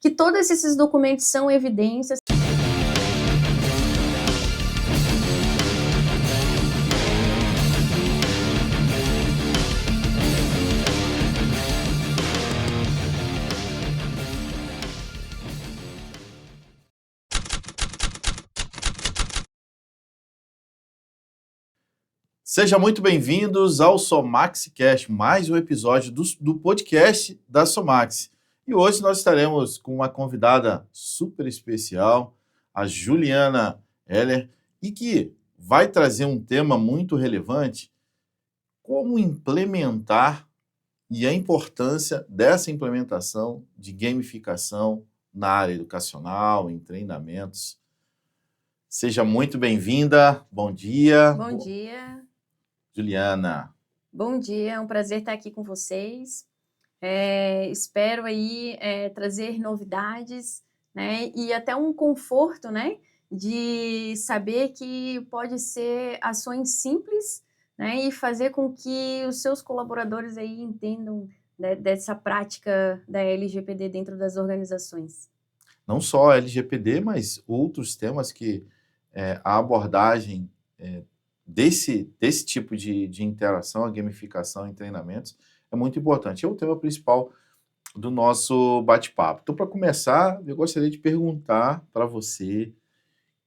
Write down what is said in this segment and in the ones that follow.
que todos esses documentos são evidências. Sejam muito bem-vindos ao SomaxCast, mais um episódio do podcast da Somax. E hoje nós estaremos com uma convidada super especial, a Juliana Heller, e que vai trazer um tema muito relevante, como implementar e a importância dessa implementação de gamificação na área educacional, em treinamentos. Seja muito bem-vinda, bom dia. Bom dia. Juliana. Bom dia, é um prazer estar aqui com vocês. Espero aí trazer novidades, né, e até um conforto, né, de saber que pode ser ações simples, né, e fazer com que os seus colaboradores aí entendam, né, dessa prática da LGPD dentro das organizações. Não só LGPD, mas outros temas que a abordagem desse tipo de interação, a gamificação em treinamentos, é muito importante. É o tema principal do nosso bate-papo. Então, para começar, eu gostaria de perguntar para você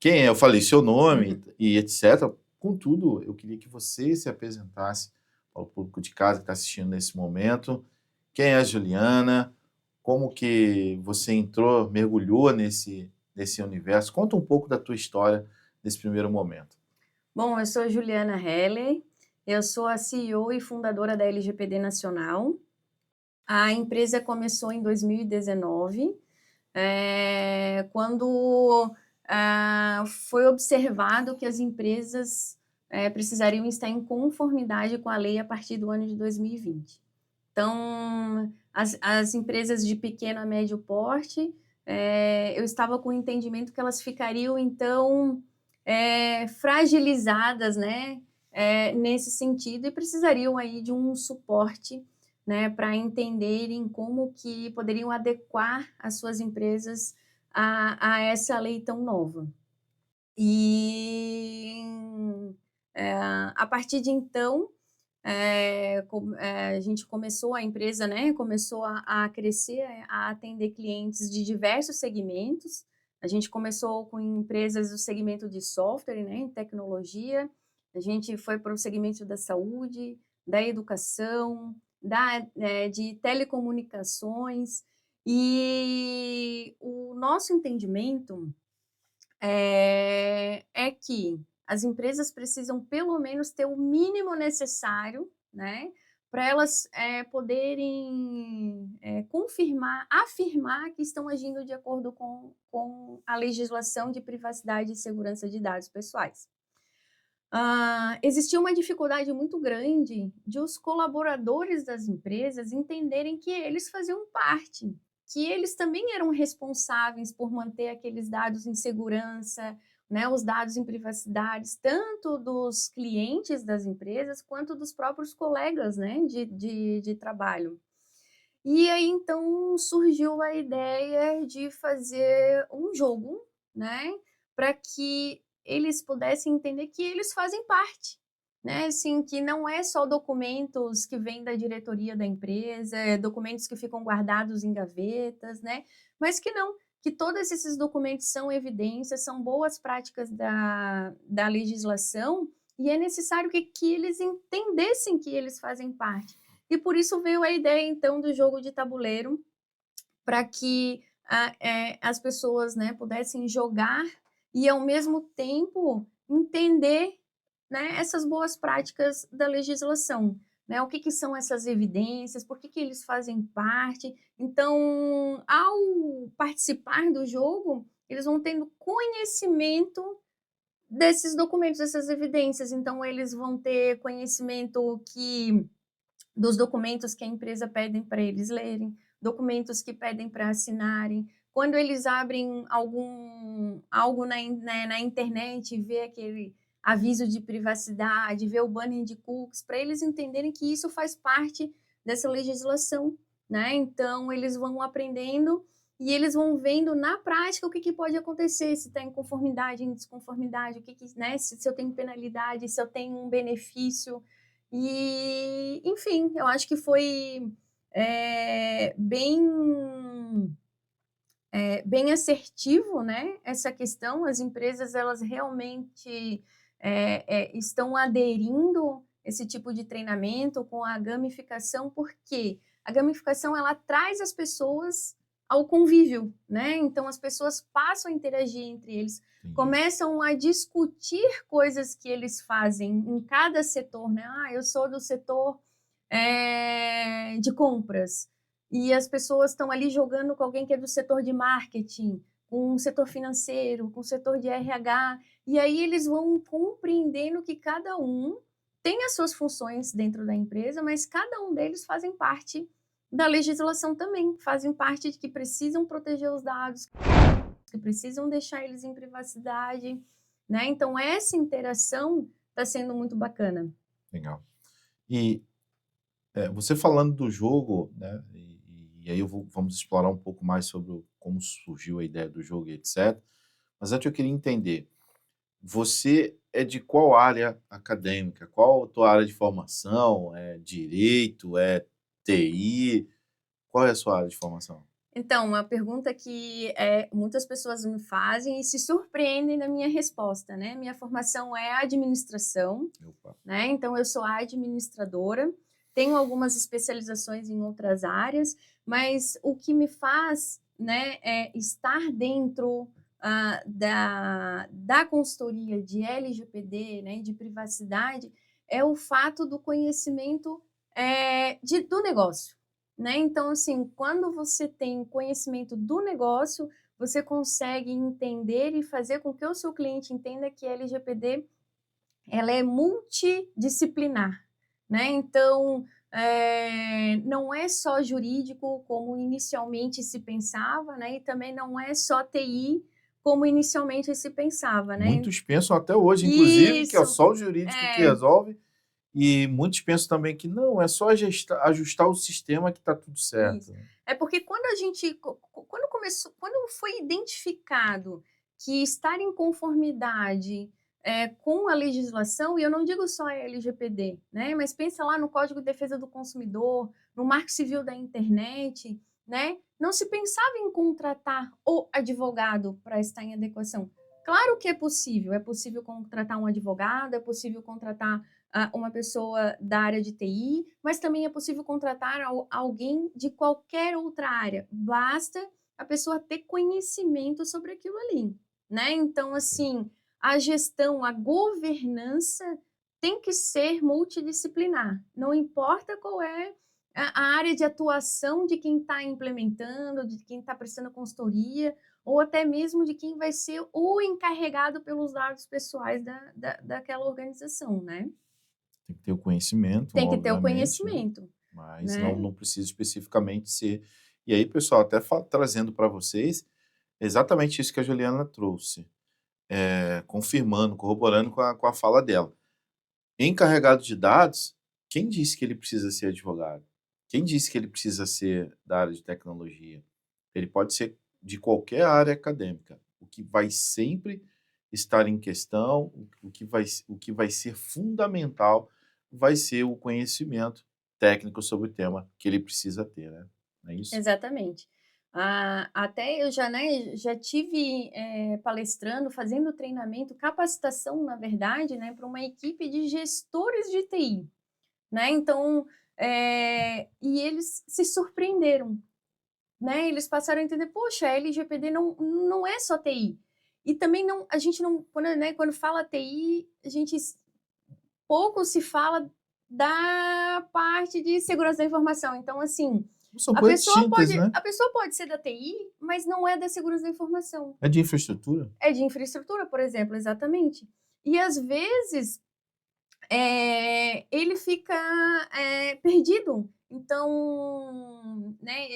quem é. Eu falei seu nome e etc. Contudo, eu queria que você se apresentasse ao público de casa que está assistindo nesse momento. Quem é a Juliana? Como que você entrou, mergulhou nesse universo? Conta um pouco da tua história nesse primeiro momento. Bom, eu sou Juliana Heller, eu sou a CEO e fundadora da LGPD Nacional. A empresa começou em 2019, quando foi observado que as empresas precisariam estar em conformidade com a lei a partir do ano de 2020. Então, as empresas de pequeno a médio porte, eu estava com o entendimento que elas ficariam, então, fragilizadas, né, nesse sentido, e precisariam aí de um suporte, né, para entenderem como que poderiam adequar as suas empresas a essa lei tão nova. E a partir de então, a gente começou, a empresa, né, começou a crescer, a atender clientes de diversos segmentos. A gente começou com empresas do segmento de software, né, tecnologia. A gente foi para o segmento da saúde, da educação, de telecomunicações. E o nosso entendimento é que as empresas precisam pelo menos ter o mínimo necessário, né, para elas poderem afirmar que estão agindo de acordo com a legislação de privacidade e segurança de dados pessoais. Existia uma dificuldade muito grande de os colaboradores das empresas entenderem que eles faziam parte, que eles também eram responsáveis por manter aqueles dados em segurança, né, os dados em privacidade, tanto dos clientes das empresas quanto dos próprios colegas, né, de trabalho. E aí, então, surgiu a ideia de fazer um jogo, né, para que eles pudessem entender que eles fazem parte, né, assim, que não é só documentos que vêm da diretoria da empresa, documentos que ficam guardados em gavetas, né, mas que não, que todos esses documentos são evidências, são boas práticas da legislação, e é necessário que eles entendessem que eles fazem parte. E por isso veio a ideia, então, do jogo de tabuleiro, para que as pessoas, né, pudessem jogar e, ao mesmo tempo, entender, né, essas boas práticas da legislação. Né, o que são essas evidências, por que eles fazem parte. Então, ao participar do jogo, eles vão tendo conhecimento desses documentos, dessas evidências. Então, eles vão ter conhecimento dos documentos que a empresa pede para eles lerem, documentos que pedem para assinarem. Quando eles abrem algo na internet e vê aquele aviso de privacidade, vê o banner de cookies, para eles entenderem que isso faz parte dessa legislação, né? Então, eles vão aprendendo e eles vão vendo na prática o que, que pode acontecer, se está em conformidade, em desconformidade, o que, que né, se eu tenho penalidade, se eu tenho um benefício. E, enfim, eu acho que foi bem assertivo, né, essa questão. As empresas, elas realmente estão aderindo esse tipo de treinamento com a gamificação, porque a gamificação, ela traz as pessoas ao convívio, né? Então as pessoas passam a interagir entre eles, Entendi. começam a discutir coisas que eles fazem em cada setor, né? Ah, eu sou do setor de compras, e as pessoas estão ali jogando com alguém que é do setor de marketing, com o setor financeiro, com o setor de RH, e aí eles vão compreendendo que cada um tem as suas funções dentro da empresa, mas cada um deles fazem parte da legislação também, fazem parte de que precisam proteger os dados, que precisam deixar eles em privacidade, né? Então essa interação está sendo muito bacana. Legal. E você falando do jogo, né? E aí vamos explorar um pouco mais sobre como surgiu a ideia do jogo e etc. Mas antes eu queria entender, você é de qual área acadêmica? Qual a tua área de formação? É direito? É TI? Qual é a sua área de formação? Então, uma pergunta que muitas pessoas me fazem e se surpreendem da minha resposta, né? Minha formação é administração, Opa. né? Então, eu sou administradora, tenho algumas especializações em outras áreas, mas o que me faz, né, estar dentro da consultoria de LGPD, né, de privacidade, é o fato do conhecimento do negócio, né? Então, assim, quando você tem conhecimento do negócio, você consegue entender e fazer com que o seu cliente entenda que a LGPD, ela é multidisciplinar, né? Então, não é só jurídico, como inicialmente se pensava, né? E também não é só TI, como inicialmente se pensava, né? Muitos pensam até hoje, inclusive, que é Isso, só o jurídico que resolve, e muitos pensam também que não, é só ajustar o sistema que está tudo certo. isso. É porque quando foi identificado que estar em conformidade com a legislação, e eu não digo só a LGPD, né, mas pensa lá no Código de Defesa do Consumidor, no Marco Civil da Internet, né, não se pensava em contratar o advogado para estar em adequação. Claro que é possível contratar um advogado, é possível contratar uma pessoa da área de TI, mas também é possível contratar alguém de qualquer outra área. Basta a pessoa ter conhecimento sobre aquilo ali, né? Então, assim, a gestão, a governança tem que ser multidisciplinar. Não importa qual é a área de atuação de quem está implementando, de quem está prestando consultoria, ou até mesmo de quem vai ser o encarregado pelos dados pessoais daquela organização, né? Tem que ter o conhecimento, Tem que ter o obviamente, né? conhecimento, Mas né? não precisa especificamente ser. E aí, pessoal, até trazendo para vocês exatamente isso que a Juliana trouxe, confirmando, corroborando com a fala dela. Encarregado de dados, quem disse que ele precisa ser advogado? Quem disse que ele precisa ser da área de tecnologia? Ele pode ser de qualquer área acadêmica. O que vai sempre estar em questão, o que vai ser fundamental, vai ser o conhecimento técnico sobre o tema que ele precisa ter, né? Não é isso? Exatamente. Até eu já, né, já tive palestrando, fazendo treinamento, capacitação, na verdade, né, para uma equipe de gestores de TI, né? Então, e eles se surpreenderam, né? Eles passaram a entender, poxa, a LGPD não é só TI. E também não, a gente não, quando fala TI, pouco se fala da parte de segurança da informação. Então, assim, São coisas distintas, né? a pessoa pode ser da TI, mas não é da segurança da informação. É de infraestrutura. É de infraestrutura, por exemplo, exatamente. E às vezes ele fica perdido. Então, né,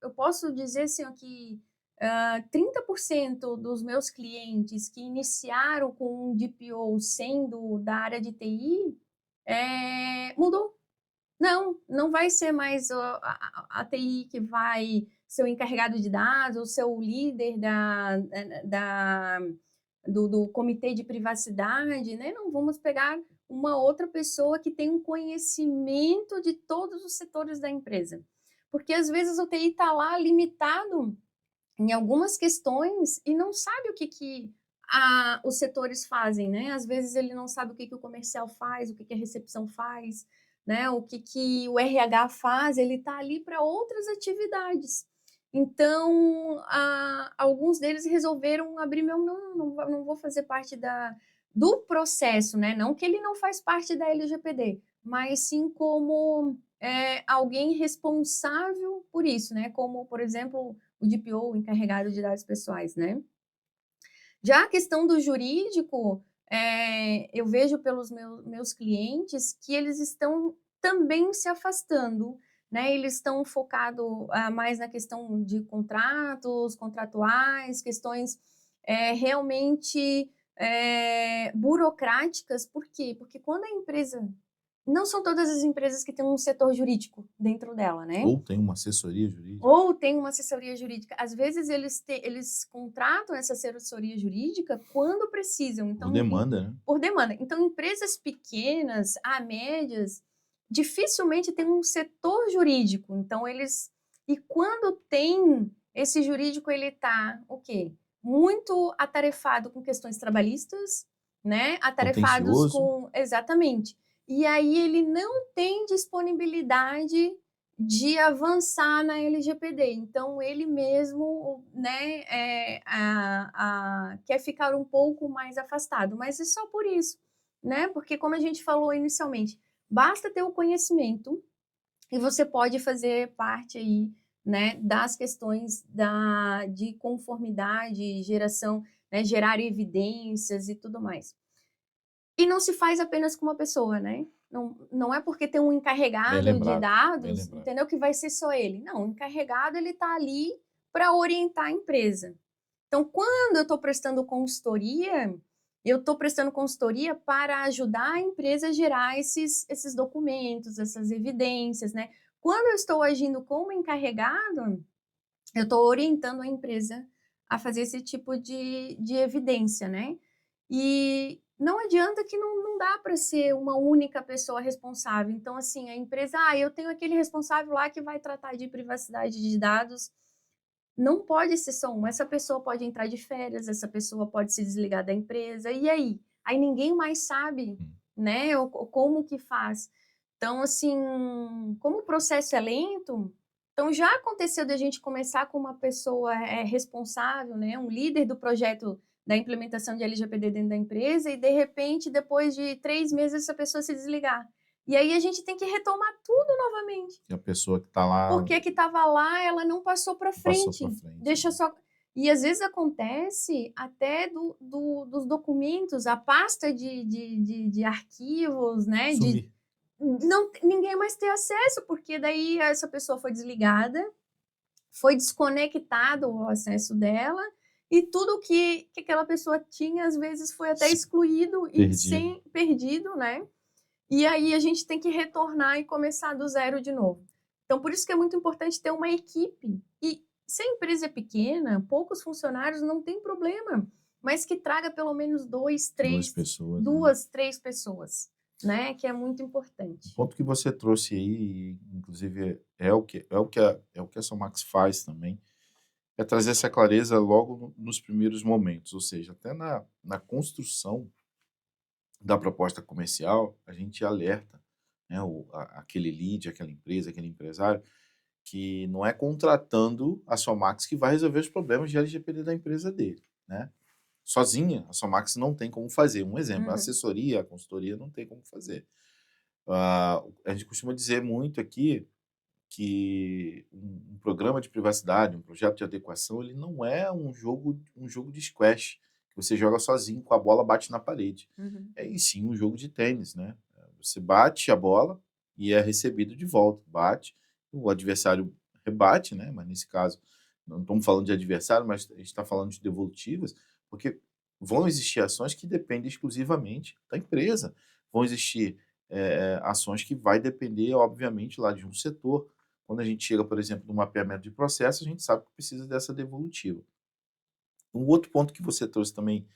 eu posso dizer assim, ó, que 30% dos meus clientes que iniciaram com um DPO sendo da área de TI mudou. Não vai ser mais a TI que vai seu encarregado de dados, ou seu líder do comitê de privacidade, né? Não, vamos pegar uma outra pessoa que tem um conhecimento de todos os setores da empresa. Porque às vezes o TI está lá limitado em algumas questões e não sabe o que os setores fazem, né? Às vezes ele não sabe o que o comercial faz, o que a recepção faz, né? O que o RH faz, ele está ali para outras atividades. Então, alguns deles resolveram abrir mão, não vou fazer parte do processo, né? Não que ele não faz parte da LGPD, mas sim como alguém responsável por isso, né? Como, por exemplo, o DPO, o encarregado de dados pessoais, né? Já a questão do jurídico, eu vejo pelos meus clientes que eles estão também se afastando, né? Eles estão focados mais na questão de contratos, contratuais, questões realmente burocráticas. Por quê? Porque quando a empresa... Não são todas as empresas que têm um setor jurídico dentro dela, né? Ou tem uma assessoria jurídica. Ou tem uma assessoria jurídica. Às vezes eles contratam essa assessoria jurídica quando precisam. Então, Por demanda, né? por demanda. Então, empresas pequenas a médias dificilmente têm um setor jurídico. Então, E quando tem, esse jurídico, ele está, o quê? Muito atarefado com questões trabalhistas, né? Atarefados Contencioso. com... Exatamente. E aí ele não tem disponibilidade de avançar na LGPD. Então, ele mesmo, né, quer ficar um pouco mais afastado, mas é só por isso, né? Porque, como a gente falou inicialmente, basta ter o conhecimento e você pode fazer parte aí, né, das questões de conformidade, geração, né, gerar evidências e tudo mais. E não se faz apenas com uma pessoa, né? Não é porque tem um Bem encarregado de lembrado, bem dados, lembrado. entendeu? Que vai ser só ele. Não, o encarregado, ele está ali para orientar a empresa. Então, quando eu estou prestando consultoria, eu estou prestando consultoria para ajudar a empresa a gerar esses documentos, essas evidências, né? Quando eu estou agindo como encarregado, eu estou orientando a empresa a fazer esse tipo de evidência, né? E não adianta que não dá para ser uma única pessoa responsável. Então, assim, a empresa, eu tenho aquele responsável lá que vai tratar de privacidade de dados. Não pode ser só um. Essa pessoa pode entrar de férias, essa pessoa pode se desligar da empresa. E aí? Aí ninguém mais sabe, né? Como que faz. Então, assim, como o processo é lento, então já aconteceu da gente começar com uma pessoa responsável, né? Um líder do projeto da implementação de LGPD dentro da empresa e, de repente, depois de 3 meses, essa pessoa se desligar. E aí a gente tem que retomar tudo novamente. E a pessoa que está lá Porque que estava lá, ela não passou para passou frente. para frente. Deixa só... E às vezes acontece até dos documentos, a pasta de arquivos, né? Sumir. Ninguém mais ter acesso, porque daí essa pessoa foi desligada, foi desconectado o acesso dela, e tudo que aquela pessoa tinha, às vezes, foi até excluído e perdido, né? E aí a gente tem que retornar e começar do zero de novo. Então, por isso que é muito importante ter uma equipe. E se a empresa é pequena, poucos funcionários, não tem problema, mas que traga pelo menos 2, 3, 2, 3 pessoas, né? Que é muito importante. O ponto que você trouxe aí, inclusive, é o que a Somax faz também, é trazer essa clareza logo nos primeiros momentos, ou seja, até na construção da proposta comercial, a gente alerta, né, aquele lead, aquela empresa, aquele empresário, que não é contratando a Somax que vai resolver os problemas de LGPD da empresa dele, né? Sozinha, a Somax não tem como fazer. Um exemplo, a assessoria, a consultoria não tem como fazer. A gente costuma dizer muito aqui que um programa de privacidade, um projeto de adequação, ele não é um jogo de squash, que você joga sozinho, com a bola bate na parede. É em sim um jogo de tênis, né? Você bate a bola e é recebido de volta. Bate, o adversário rebate, né? Mas nesse caso, não estamos falando de adversário, mas a gente está falando de devolutivas, porque vão existir ações que dependem exclusivamente da empresa. Vão existir ações que vai depender, obviamente, lá de um setor. quando a gente chega, por exemplo, no mapeamento de processo, a gente sabe que precisa dessa devolutiva. Um outro ponto que você trouxe também,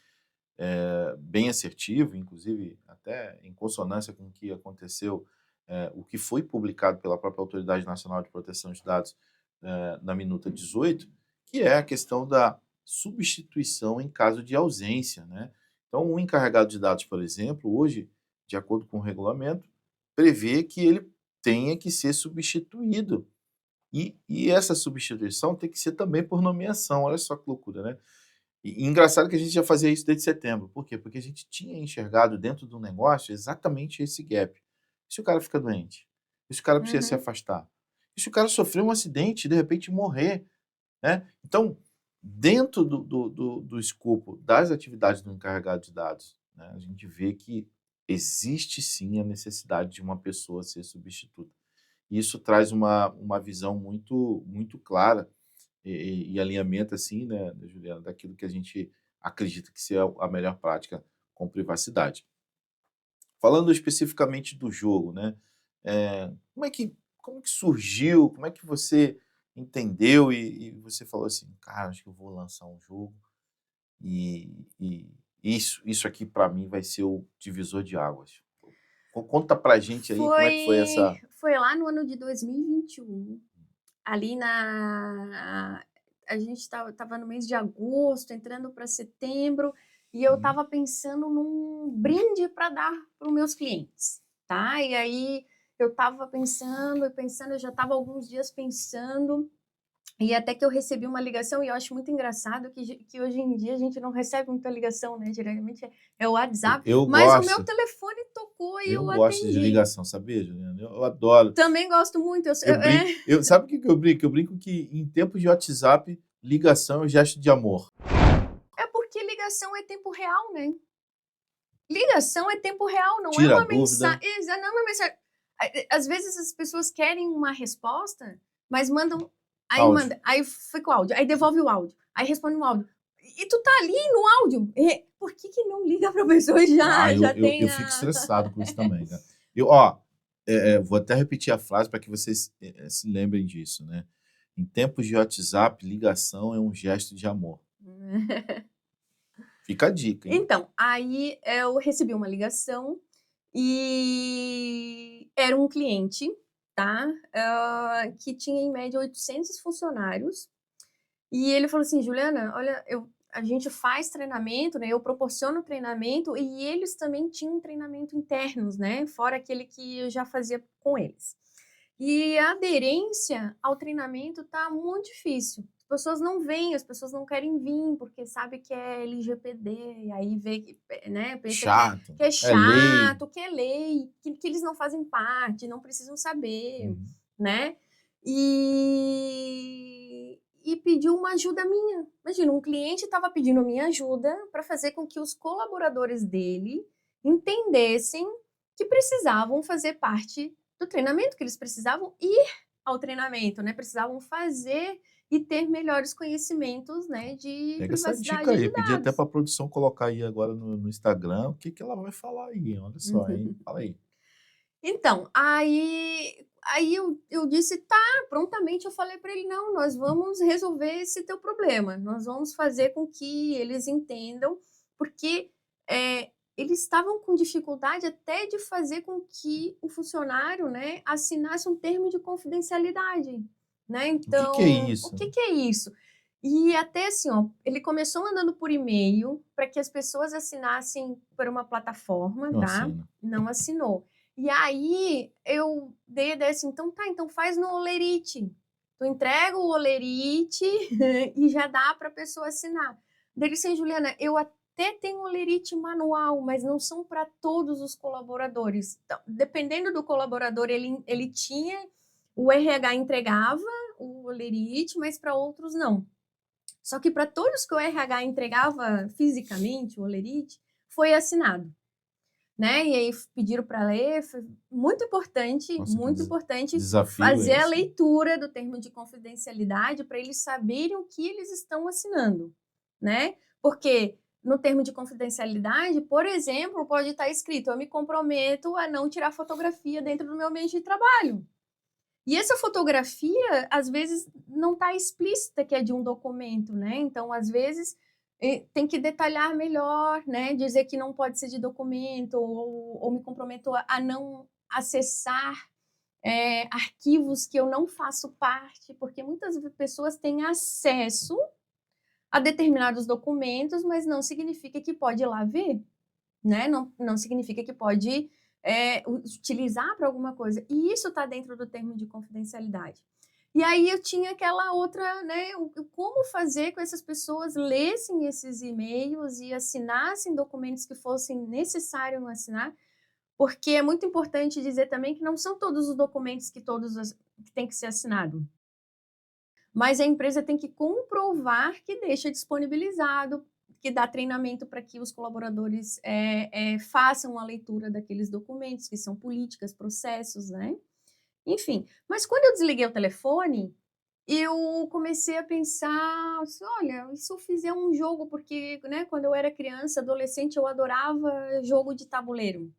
bem assertivo, inclusive até em consonância com o que aconteceu, o que foi publicado pela própria Autoridade Nacional de Proteção de Dados, na minuta 18, que é a questão da substituição em caso de ausência, né? Então, o encarregado de dados, por exemplo, hoje, de acordo com o regulamento, prevê que ele tenha que ser substituído. E essa substituição tem que ser também por nomeação. Olha só que loucura, né? E engraçado que a gente já fazia isso desde setembro. Por quê? Porque a gente tinha enxergado dentro do negócio exatamente esse gap. E se o cara fica doente? E se o cara precisa se Uhum. afastar? E se o cara sofrer um acidente e de repente morrer, né? Então, dentro do escopo das atividades do encarregado de dados, né, a gente vê que existe sim a necessidade de uma pessoa ser substituta. E isso traz uma visão muito clara e alinhamento, assim, né, Juliana, daquilo que a gente acredita que seja a melhor prática com privacidade. Falando especificamente do jogo, né, como é que surgiu, como é que você entendeu e você falou assim: "Cara, acho que eu vou lançar um jogo e isso aqui para mim vai ser o divisor de águas". Conta pra gente aí como é que foi Foi essa. foi lá no ano de 2021, ali na a gente estava no mês de agosto, entrando para setembro, e eu Uhum. estava pensando num brinde para dar para os meus clientes, tá. E aí eu estava pensando e pensando, eu já estava alguns dias pensando, e até que eu recebi uma ligação, e eu acho muito engraçado que hoje em dia a gente não recebe muita ligação, né, geralmente é o WhatsApp, Eu mas o meu gosto telefone tocou e eu eu gosto de atendi. ligação, sabia, Juliana? Eu adoro. Também gosto muito, eu Eu brinco sabe o que que eu brinco? Eu brinco que em tempos de WhatsApp, ligação é um gesto de amor. é porque ligação é tempo real, né. Ligação é tempo real, não é Tira a uma dúvida, mensagem, não é uma mensagem. Às vezes as pessoas querem uma resposta, mas mandam, aí áudio. manda, aí fica o áudio, aí devolve o áudio, aí responde no áudio. E tu tá ali no áudio, por que que não liga pra pessoa e Ah, já eu tem fico a estressado com isso também, né. Ó, vou até repetir a frase para que vocês, se lembrem disso, né. Em tempos de WhatsApp, ligação é um gesto de amor. Fica a dica, hein. Então, aí eu recebi uma ligação e era um cliente, tá, que tinha em média 800 funcionários. E ele falou assim: "Juliana, olha, a gente faz treinamento, né, eu proporciono treinamento e eles também tinham treinamento internos, né, fora aquele que eu já fazia com eles. E a aderência ao treinamento tá muito difícil. As pessoas não vêm, as pessoas não querem vir, porque sabe que é LGPD, e aí vê que, né, pensa Chato, que é é lei. chato, que é lei, que eles não fazem parte, não precisam saber, Uhum. né". E pediu uma ajuda minha. Imagina, um cliente estava pedindo minha ajuda para fazer com que os colaboradores dele entendessem que precisavam fazer parte do treinamento, que eles precisavam ir ao treinamento, né, precisavam fazer e ter melhores conhecimentos, né, de Pega essa dica privacidade aí, de pedi até dados. para a produção colocar aí agora no Instagram, o que que ela vai falar aí, olha só, hein. Fala aí. Então, aí eu disse: "Tá", prontamente eu falei para ele: "Não, nós vamos resolver esse teu problema, nós vamos fazer com que eles entendam", porque, eles estavam com dificuldade até de fazer com que o funcionário, né, assinasse um termo de confidencialidade, né, O que que é então, o isso, que né? que é isso? E até assim, ó, ele começou mandando por e-mail para que as pessoas assinassem por uma plataforma, Não tá, assina. não assinou. E aí eu dei a ideia assim: "Então tá, então faz no Holerite. Tu entrega o Holerite e já dá para a pessoa assinar". Daí ele assim: "Juliana, eu até tenho Holerite manual, mas não são para todos os colaboradores". Então, dependendo do colaborador, ele tinha, o RH entregava o Holerite, mas para outros não. Só que para todos que o RH entregava fisicamente o Holerite, foi assinado. Né, e aí pediram para ler, foi Nossa, que muito importante desafio é fazer a esse, hein? leitura do termo de confidencialidade para eles saberem o que eles estão assinando, né. Porque no termo de confidencialidade, por exemplo, pode estar escrito: "Eu me comprometo a não tirar fotografia dentro do meu ambiente de trabalho". E essa fotografia, às vezes, não está explícita que é de um documento, né? Então, às vezes, tem que detalhar melhor, né? Dizer que não pode ser de documento, ou me comprometo a não acessar arquivos que eu não faço parte, porque muitas pessoas têm acesso a determinados documentos, mas não significa que pode ir lá ver, né? Não significa que pode utilizar para alguma coisa. E isso está dentro do termo de confidencialidade. E aí eu tinha aquela outra, né? Como fazer com que essas pessoas lessem esses e-mails e assinassem documentos que fossem necessários assinar, porque é muito importante dizer também que não são todos os documentos que tem que ser assinado. Mas a empresa tem que comprovar que deixa disponibilizado, que dá treinamento para que os colaboradores façam a leitura daqueles documentos, que são políticas, processos, né? Enfim, mas quando eu desliguei o telefone, eu comecei a pensar, assim, olha, e se eu fizer um jogo, porque, né, quando eu era criança, adolescente, eu adorava jogo de tabuleiro.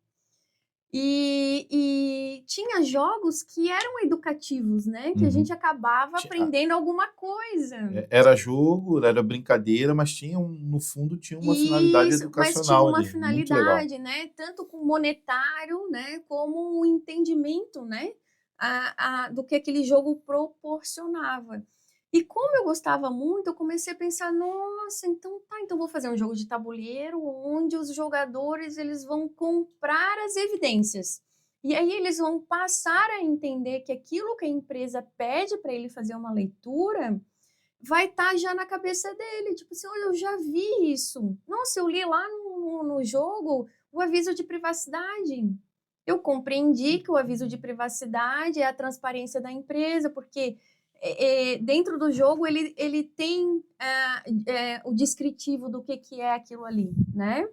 E tinha jogos que eram educativos, né? Que a gente acabava aprendendo alguma coisa. Era jogo, era brincadeira, mas no fundo tinha uma finalidade Isso, mas tinha educacional uma ali. Muito legal. finalidade, né? Tanto com monetário, né? Como o entendimento, né? Do que aquele jogo proporcionava. E como eu gostava muito, eu comecei a pensar, nossa, então vou fazer um jogo de tabuleiro onde os jogadores eles vão comprar as evidências. E aí eles vão passar a entender que aquilo que a empresa pede para ele fazer uma leitura vai estar já na cabeça dele, tipo assim, olha, eu já vi isso. Nossa, eu li lá no jogo o aviso de privacidade. Eu compreendi que o aviso de privacidade é a transparência da empresa, porque dentro do jogo ele tem o descritivo do que é aquilo ali, né?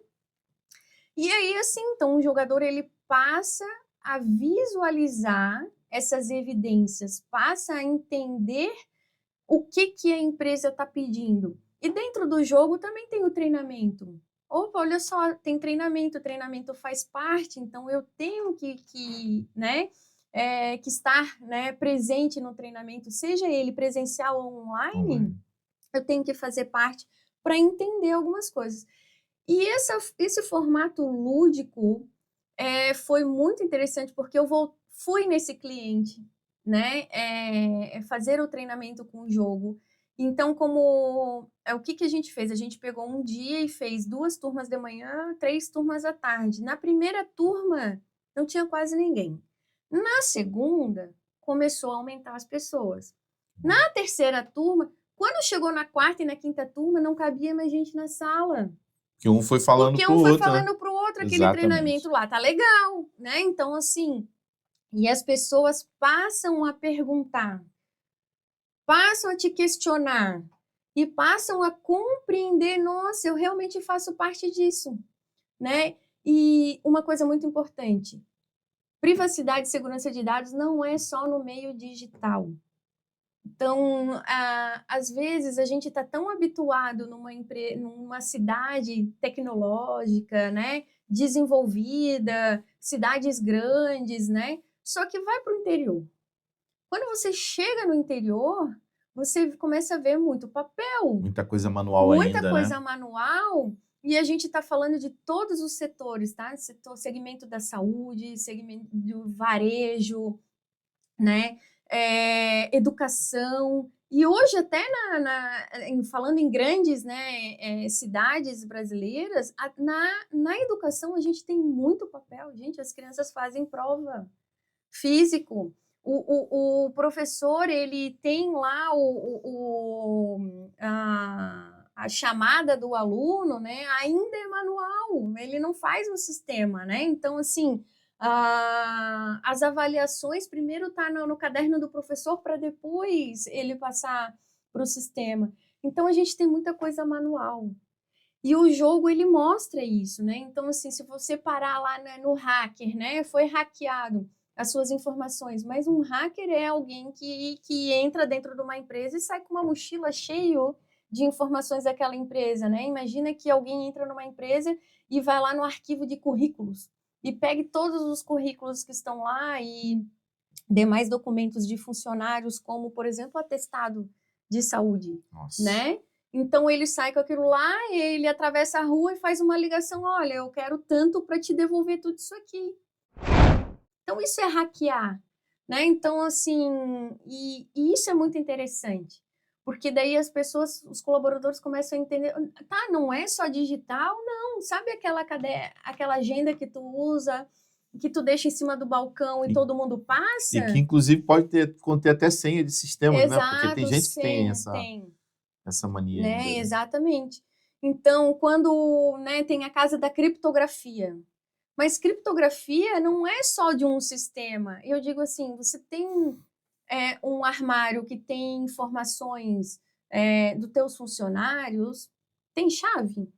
E aí, assim, então o jogador ele passa a visualizar essas evidências, passa a entender o que a empresa está pedindo. E dentro do jogo também tem o treinamento. Opa, olha só, tem treinamento, o treinamento faz parte, então eu tenho que estar, né, presente no treinamento, seja ele presencial ou online, eu tenho que fazer parte para entender algumas coisas. E esse formato lúdico foi muito interessante, porque eu fui nesse cliente, né, fazer o treinamento com o jogo. Então, o que a gente fez? A gente pegou um dia e fez 2 turmas de manhã, 3 turmas à tarde. Na primeira turma, não tinha quase ninguém. Na segunda, começou a aumentar as pessoas. Na terceira turma, quando chegou na quarta e na quinta turma, não cabia mais gente na sala. Que um foi falando Porque pro um foi outro, falando né? pro outro, aquele Exatamente. treinamento lá tá legal, né? Então, assim, e as pessoas passam a perguntar, passam a te questionar e passam a compreender, nossa, eu realmente faço parte disso, né? E uma coisa muito importante, privacidade e segurança de dados não é só no meio digital. Então, às vezes, a gente está tão habituado numa cidade tecnológica, né, desenvolvida, cidades grandes, né? Só que vai para o interior. Quando você chega no interior, você começa a ver muito papel. Muita coisa manual ainda, Muita coisa né? manual. E a gente está falando de todos os setores, tá? Segmento da saúde, segmento do varejo, né? Educação. E hoje, até falando em grandes, né, cidades brasileiras, na educação a gente tem muito papel. Gente, as crianças fazem prova físico. O professor, ele tem lá a chamada do aluno, né, ainda é manual, ele não faz no sistema, né? Então, assim, as avaliações primeiro tá no caderno do professor para depois ele passar para o sistema. Então, a gente tem muita coisa manual. E o jogo, ele mostra isso, né? Então, assim, se você parar lá no hacker, né? Foi hackeado as suas informações, mas um hacker é alguém que entra dentro de uma empresa e sai com uma mochila cheia de informações daquela empresa, né? Imagina que alguém entra numa empresa e vai lá no arquivo de currículos e pegue todos os currículos que estão lá e demais documentos de funcionários, como, por exemplo, atestado de saúde, Nossa. né? Então, ele sai com aquilo lá, ele atravessa a rua e faz uma ligação, olha, eu quero tanto para te devolver tudo isso aqui. Então, isso é hackear, né? Então, assim, e isso é muito interessante, porque daí as pessoas, os colaboradores começam a entender, tá, não é só digital, não, sabe aquela agenda que tu usa, que tu deixa em cima do balcão e E, todo mundo passa? e que, inclusive, pode conter até senha de sistemas, né? Porque tem Exato, gente que tem sim, tem. essa mania Né, ainda, né? exatamente. Então, quando, né, tem a casa da criptografia, mas criptografia não é só de um sistema. Eu digo assim, você tem um armário que tem informações dos teus funcionários, tem chave.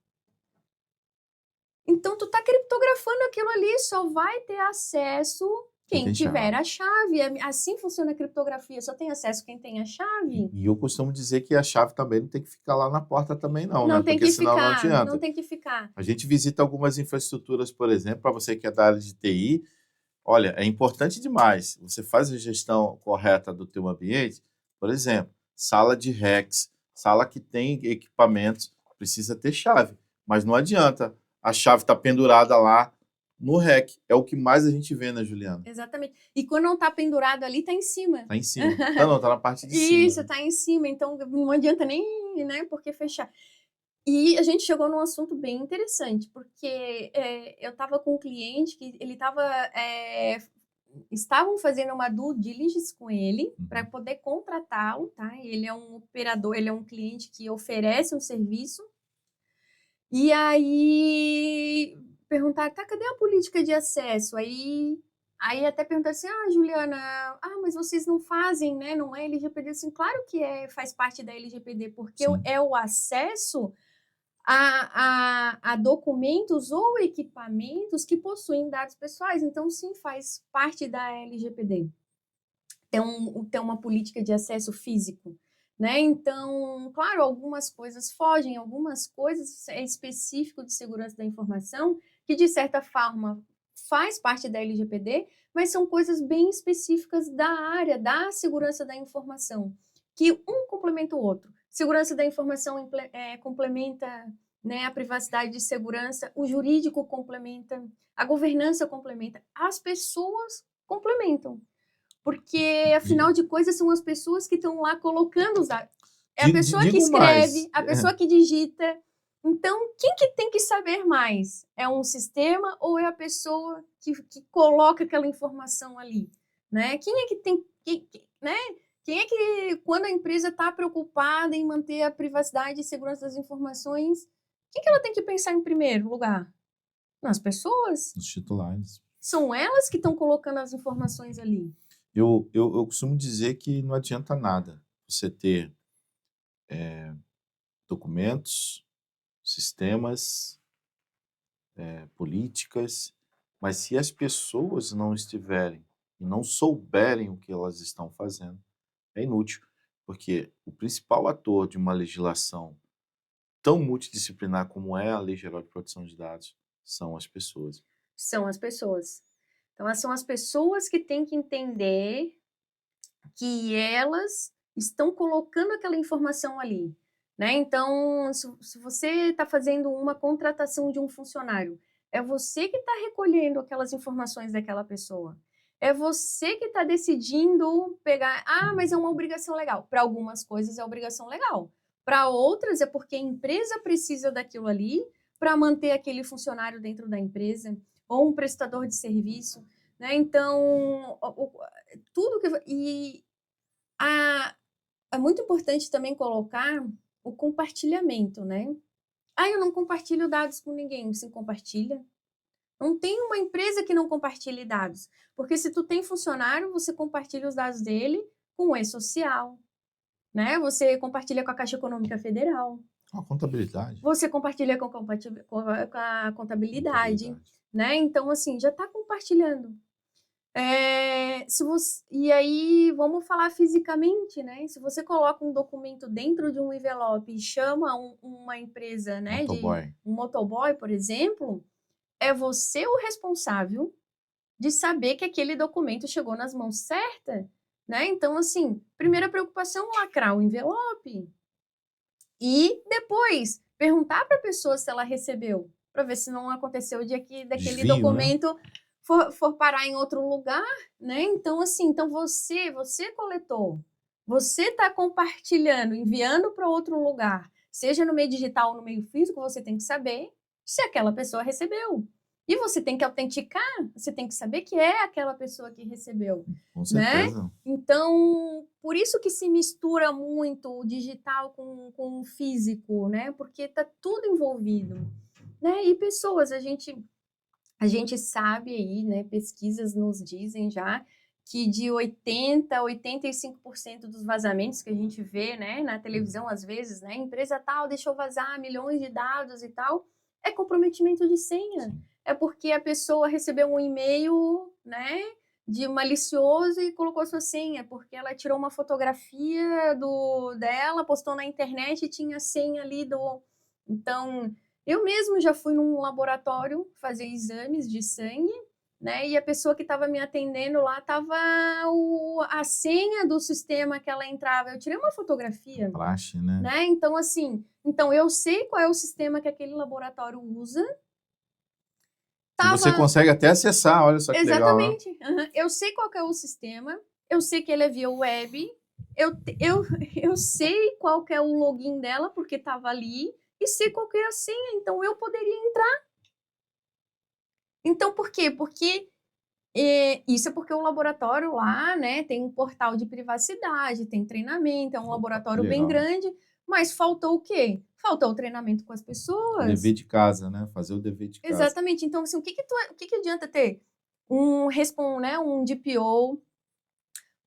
Então, tu tá criptografando aquilo ali, só vai ter acesso quem tem tiver chave. a chave. Assim funciona a criptografia, só tem acesso quem tem a chave. E eu costumo dizer que a chave também não tem que ficar lá na porta também não, né? Não tem Porque que senão não ficar, não adianta. tem que ficar. A gente visita algumas infraestruturas, por exemplo, para você que é da área de TI, olha, é importante demais. Você faz a gestão correta do teu ambiente, por exemplo, sala de racks, sala que tem equipamentos, precisa ter chave. Mas não adianta a chave estar pendurada lá no rack. É o que mais a gente vê, né, Juliana? Exatamente. E quando não tá pendurado ali, tá em cima. Tá em cima. Não, tá na parte de cima. Isso, tá em cima. Então, não adianta nem, né, porque fechar. E a gente chegou num assunto bem interessante, porque eu estava com um cliente que ele estavam fazendo uma due diligence com ele para poder contratá-lo, tá? Ele é um operador, ele é um cliente que oferece um serviço. E aí perguntar, tá, cadê a política de acesso? Aí até perguntar assim, Juliana, mas vocês não fazem, né? Não é LGPD? Assim, claro que faz parte da LGPD, porque Sim. é o acesso a documentos ou equipamentos que possuem dados pessoais. Então, sim, faz parte da LGPD. Ter uma política de acesso físico. Né? Então, claro, algumas coisas fogem, algumas coisas é específico de segurança da informação, que de certa forma faz parte da LGPD, mas são coisas bem específicas da área da segurança da informação, que um complementa o outro. Segurança da informação complementa, né, a privacidade de segurança, o jurídico complementa, a governança complementa, as pessoas complementam. Porque, afinal de contas, são as pessoas que estão lá colocando os dados. É a pessoa que escreve, a pessoa que digita. Então, quem que tem que saber mais? É um sistema ou é a pessoa que coloca aquela informação ali? Né? Quem é que tem... né? Quem é que, quando a empresa está preocupada em manter a privacidade e segurança das informações, quem que ela tem que pensar em primeiro lugar? Nas pessoas. Os titulares. São elas que estão colocando as informações ali. Eu costumo dizer que não adianta nada você ter documentos, sistemas, políticas, mas se as pessoas não estiverem e não souberem o que elas estão fazendo, é inútil, porque o principal ator de uma legislação tão multidisciplinar como é a Lei Geral de Proteção de Dados são as pessoas. São as pessoas. Então, são as pessoas que têm que entender que elas estão colocando aquela informação ali. Né? Então, se você está fazendo uma contratação de um funcionário, é você que está recolhendo aquelas informações daquela pessoa. É você que está decidindo pegar, mas é uma obrigação legal. Para algumas coisas é obrigação legal. Para outras é porque a empresa precisa daquilo ali para manter aquele funcionário dentro da empresa, ou um prestador de serviço. Né? Então, tudo que... é muito importante também colocar o compartilhamento, né? Eu não compartilho dados com ninguém. Você compartilha? Não tem uma empresa que não compartilhe dados. Porque se tu tem funcionário, você compartilha os dados dele com o E-Social, né? Você compartilha com a Caixa Econômica Federal. Com a contabilidade. Você compartilha com a contabilidade. Né? Então, assim, já está compartilhando. E aí, vamos falar fisicamente, né? Se você coloca um documento dentro de um envelope e chama uma empresa, né, Motoboy. um motoboy, por exemplo, é você o responsável de saber que aquele documento chegou nas mãos certas, né? Então, assim, primeira preocupação, lacrar o envelope. E depois, perguntar para a pessoa se ela recebeu, para ver se não aconteceu o dia que daquele Desvio, né? documento for parar em outro lugar, né? Então, assim, então você coletou, você está compartilhando, enviando para outro lugar, seja no meio digital ou no meio físico, você tem que saber se aquela pessoa recebeu. E você tem que autenticar, você tem que saber que é aquela pessoa que recebeu, Com né? certeza. Então, por isso que se mistura muito o digital com o físico, né? Porque tá tudo envolvido, né? E pessoas, a gente sabe aí, né? Pesquisas nos dizem já que de 80 a 85% dos vazamentos que a gente vê, né, na televisão às vezes, né, empresa tal deixou vazar milhões de dados e tal, é comprometimento de senha. Sim. É porque a pessoa recebeu um e-mail, né, de malicioso e colocou sua senha, porque ela tirou uma fotografia dela, postou na internet e tinha a senha ali do... Então, eu mesmo já fui num laboratório fazer exames de sangue, né? E a pessoa que estava me atendendo lá estava a senha do sistema que ela entrava. Eu tirei uma fotografia, Flash, né? né? Então, assim, então eu sei qual é o sistema que aquele laboratório usa. E você Tava consegue até acessar, olha só que legal, né? exatamente. Eu sei qual que é o sistema. Eu sei que ele é via web. Eu, eu sei qual que é o login dela porque estava ali e sei qual que é a senha. Então eu poderia entrar. Então, por quê? Porque isso é porque o laboratório lá, né, tem um portal de privacidade, tem treinamento, é um Opa, que laboratório bem legal. grande, mas faltou o quê? Faltou o treinamento com as O dever pessoas. de casa, né? Fazer o dever de casa. Exatamente. Então, assim, o que que adianta ter né, um DPO? O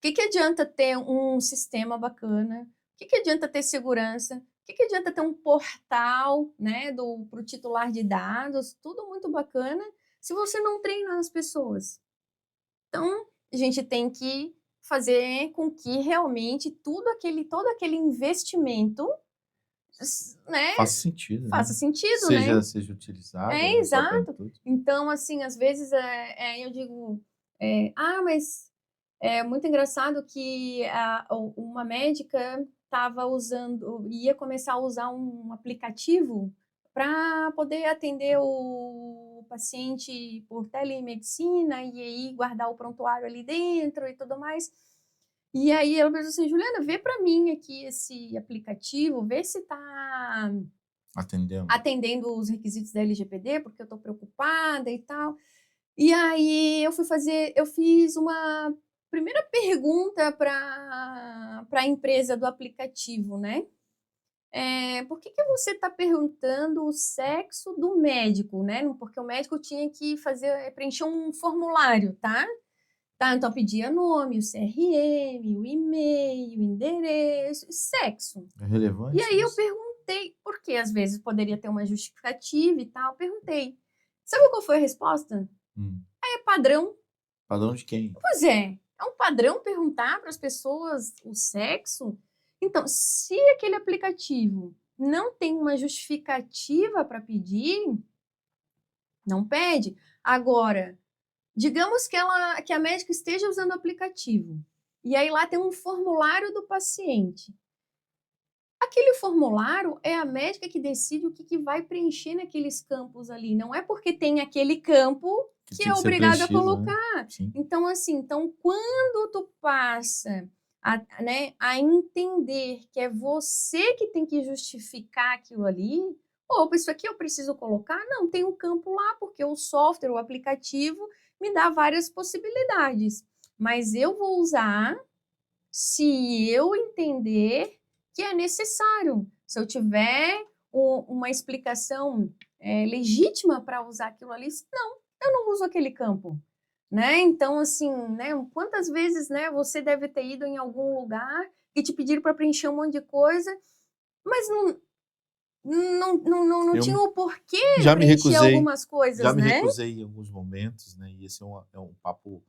que adianta ter um sistema bacana? O que adianta ter segurança? O que adianta ter um portal, né, para o titular de dados? Tudo muito bacana, se você não treina as pessoas. Então, a gente tem que fazer com que realmente todo aquele investimento, né, Faça sentido, né? faça sentido, né? Seja utilizado, É né? O papel em exato. tudo. Então, assim, às vezes eu digo, mas é muito engraçado que uma médica estava usando, ia começar a usar um aplicativo para poder atender o paciente por telemedicina e aí guardar o prontuário ali dentro e tudo mais. E aí ela pensou assim, Juliana, vê para mim aqui esse aplicativo, vê se está Atendendo. atendendo os requisitos da LGPD, porque eu estou preocupada e tal. E aí eu fiz uma primeira pergunta para a empresa do aplicativo, né? Por que você está perguntando o sexo do médico, né? Porque o médico tinha que preencher um formulário, tá? Então pedia nome, o CRM, o e-mail, o endereço, sexo. É E relevante aí eu isso? perguntei, porque às vezes poderia ter uma justificativa e tal, perguntei. Sabe qual foi a resposta? Hum. É padrão. Padrão de quem? Pois é um padrão perguntar para as pessoas o sexo. Então, se aquele aplicativo não tem uma justificativa para pedir, não pede. Agora, digamos que a médica esteja usando o aplicativo, e aí lá tem um formulário do paciente. Aquele formulário é a médica que decide o que vai preencher naqueles campos ali. Não é porque tem aquele campo Que que tem é que ser obrigado a preenchido, né? colocar. Sim. Então, assim, quando tu passa né, a entender que é você que tem que justificar aquilo ali, opa, isso aqui eu preciso colocar? Não, tem um campo lá, porque o software, o aplicativo, me dá várias possibilidades. Mas eu vou usar se eu entender que é necessário. Se eu tiver uma explicação legítima para usar aquilo ali, não, eu não uso aquele campo. Né? Então, assim, né, quantas vezes, né, você deve ter ido em algum lugar e te pediram para preencher um monte de coisa, mas não tinha Eu o porquê já me preencher recusei, algumas já coisas, me né? recusei em alguns momentos, né? E esse é um papo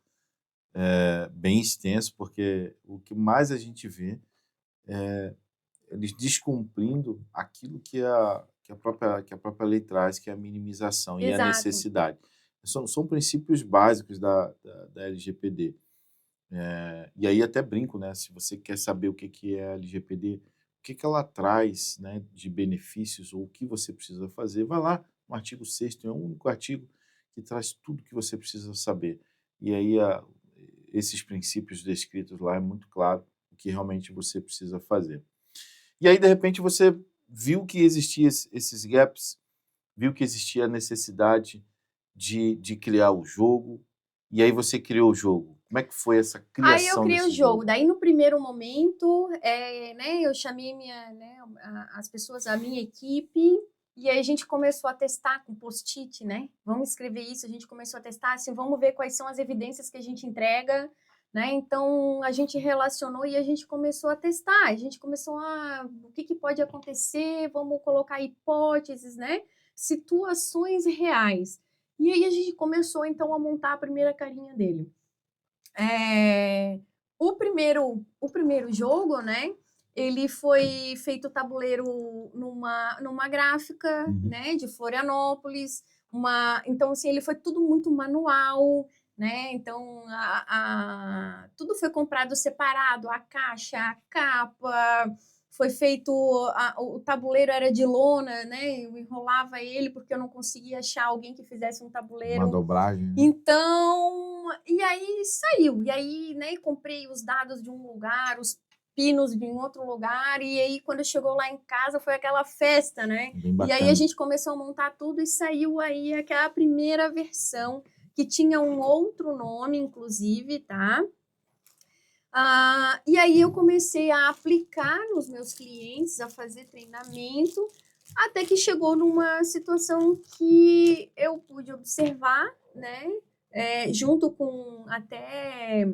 bem extenso, porque o que mais a gente vê é eles descumprindo aquilo que a própria lei traz, que é a minimização e a Exato. necessidade. São princípios básicos da LGPD. E aí até brinco, né? Se você quer saber o que é a LGPD, o que ela traz, né, de benefícios ou o que você precisa fazer, vai lá no artigo 6º, é o único artigo que traz tudo que você precisa saber. E aí esses princípios descritos lá é muito claro o que realmente você precisa fazer. E aí, de repente, você viu que existiam esses gaps, viu que existia a necessidade de criar o jogo, e aí você criou o jogo. Como é que foi essa Aí eu criação criei o desse jogo. jogo? Daí, no primeiro momento, né, eu chamei as pessoas, a minha equipe, e aí a gente começou a testar com post-it, né? Vamos escrever isso, a gente começou a testar, assim, vamos ver quais são as evidências que a gente entrega, né? Então, a gente relacionou e a gente começou a testar. A gente começou o que pode acontecer, vamos colocar hipóteses, né? Situações reais. E aí a gente começou, então, a montar a primeira carinha dele. O primeiro jogo, né? Ele foi feito tabuleiro numa gráfica, né? De Florianópolis. Então, assim, ele foi tudo muito manual, né? Então, tudo foi comprado separado, a caixa, a capa. Foi feito, o tabuleiro era de lona, né? Eu enrolava ele porque eu não conseguia achar alguém que fizesse um tabuleiro. Uma dobragem, né? Então, e aí saiu. E aí, né, comprei os dados de um lugar, os pinos de um outro lugar, e aí quando chegou lá em casa foi aquela festa, né? Bem E aí bacana. a gente começou a montar tudo e saiu aí aquela primeira versão, que tinha um outro nome, inclusive, tá? E aí eu comecei a aplicar nos meus clientes, a fazer treinamento, até que chegou numa situação que eu pude observar, né? Junto com até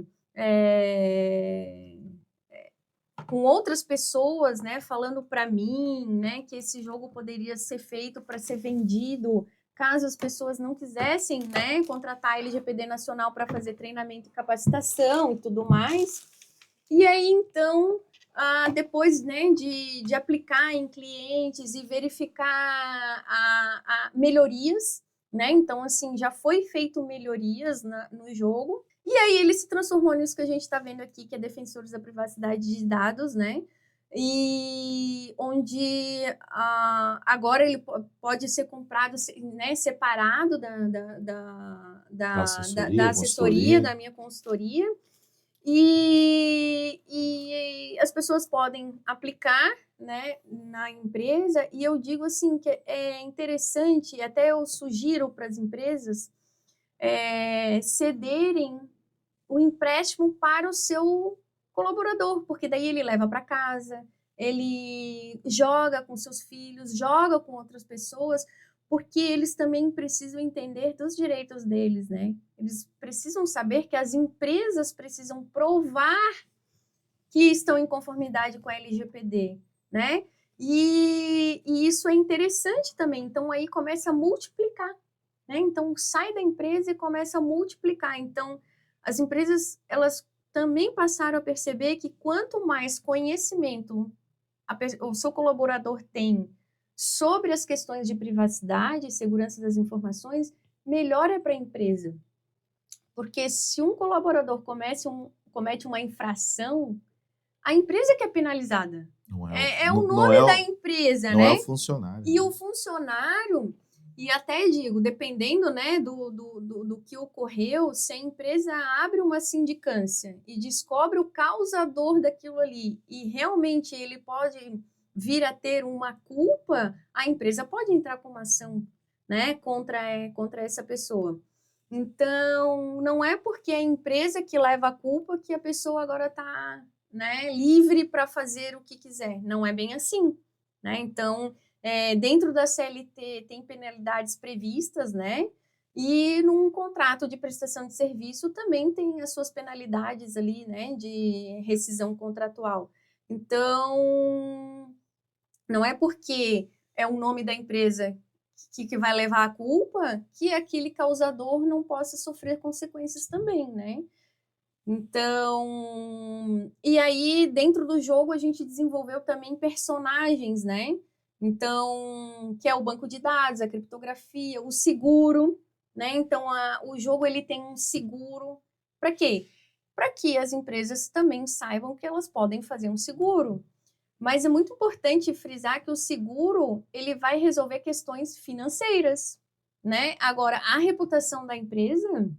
com outras pessoas, né, falando para mim, né, que esse jogo poderia ser feito para ser vendido, caso as pessoas não quisessem, né, contratar a LGPD Nacional para fazer treinamento e capacitação e tudo mais. E aí, então, depois, né, de aplicar em clientes e verificar melhorias, né, então, assim, já foi feito melhorias no jogo, e aí ele se transformou nisso que a gente está vendo aqui, que é Defensores da Privacidade de Dados, né, e onde agora ele pode ser comprado, né, separado da assessoria, da minha consultoria, e as pessoas podem aplicar, né, na empresa, e eu digo assim que é interessante, até eu sugiro para as empresas cederem o empréstimo para o seu colaborador, porque daí ele leva para casa, ele joga com seus filhos, joga com outras pessoas, porque eles também precisam entender dos direitos deles, né? Eles precisam saber que as empresas precisam provar que estão em conformidade com a LGPD, né? E isso é interessante também. Então, aí começa a multiplicar, né? Então, sai da empresa e começa a multiplicar. Então, as empresas, elas também passaram a perceber que quanto mais conhecimento o seu colaborador tem sobre as questões de privacidade e segurança das informações, melhor é para a empresa. Porque se um colaborador comete uma infração, a empresa que é penalizada. É o nome da empresa, né? Não é o funcionário. E o funcionário, e até digo, dependendo, né, do que ocorreu, se a empresa abre uma sindicância e descobre o causador daquilo ali, e realmente ele pode vir a ter uma culpa, a empresa pode entrar com uma ação, né, contra essa pessoa. Então, não é porque é a empresa que leva a culpa que a pessoa agora está, né, livre para fazer o que quiser. Não é bem assim, né? Então, dentro da CLT tem penalidades previstas, né? E num contrato de prestação de serviço também tem as suas penalidades ali, né? De rescisão contratual. Então, não é porque é o nome da empresa que vai levar a culpa que aquele causador não possa sofrer consequências também, né? Então, e aí dentro do jogo a gente desenvolveu também personagens, né? Então, que é o banco de dados, a criptografia, o seguro, né? Então, o jogo ele tem um seguro. Para quê? Para que as empresas também saibam que elas podem fazer um seguro. Mas é muito importante frisar que o seguro ele vai resolver questões financeiras, né? Agora, a reputação da empresa,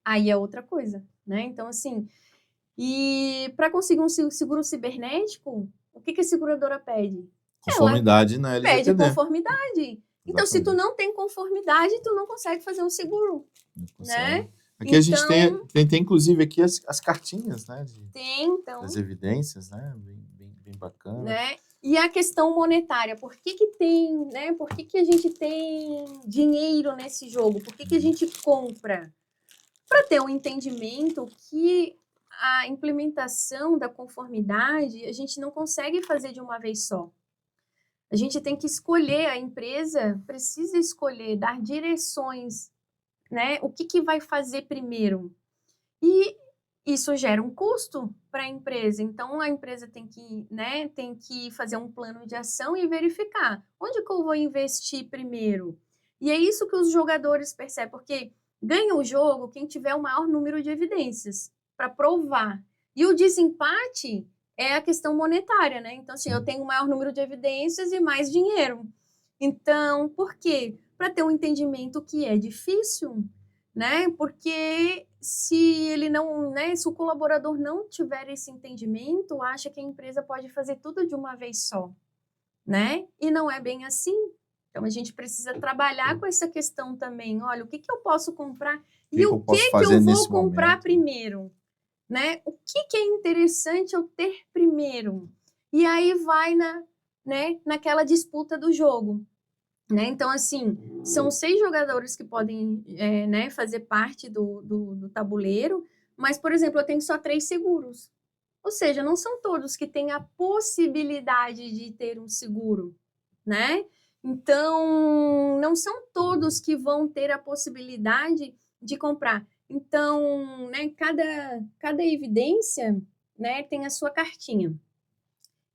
aí é outra coisa, né? Então, assim, e para conseguir um seguro cibernético, o que a seguradora pede? Ela Conformidade na pede LGPD. conformidade. Então, se tu Exatamente. não tem conformidade, tu não consegue fazer um seguro, Não né? consegue. Aqui a gente Então, tem inclusive, aqui as cartinhas, né? então, Das evidências, né? Bem bacana. né? E a questão monetária, por que tem, né? Por que a gente tem dinheiro nesse jogo? Por que a gente compra? Para ter um entendimento que a implementação da conformidade a gente não consegue fazer de uma vez só. A gente tem que escolher, a empresa precisa escolher, dar direções, né? O que vai fazer primeiro? E isso gera um custo para a empresa. Então, a empresa tem que, né, tem que fazer um plano de ação e verificar onde que eu vou investir primeiro. E é isso que os jogadores percebem, porque ganha o jogo quem tiver o maior número de evidências para provar. E o desempate é a questão monetária, né? Então, assim, eu tenho o maior número de evidências e mais dinheiro. Então, por quê? Para ter um entendimento que é difícil, né? Porque se ele não, né, se o colaborador não tiver esse entendimento, acha que a empresa pode fazer tudo de uma vez só, né? E não é bem assim. Então a gente precisa trabalhar com essa questão também. Olha, o que eu posso comprar e Que o eu posso que eu fazer vou nesse comprar momento? primeiro, né? O que é interessante eu ter primeiro? E aí vai né, naquela disputa do jogo. Né? Então, assim, são 6 jogadores que podem né, fazer parte do tabuleiro, mas, por exemplo, eu tenho só 3 seguros. Ou seja, não são todos que têm a possibilidade de ter um seguro, né? Então, não são todos que vão ter a possibilidade de comprar. Então, né, cada evidência, né, tem a sua cartinha.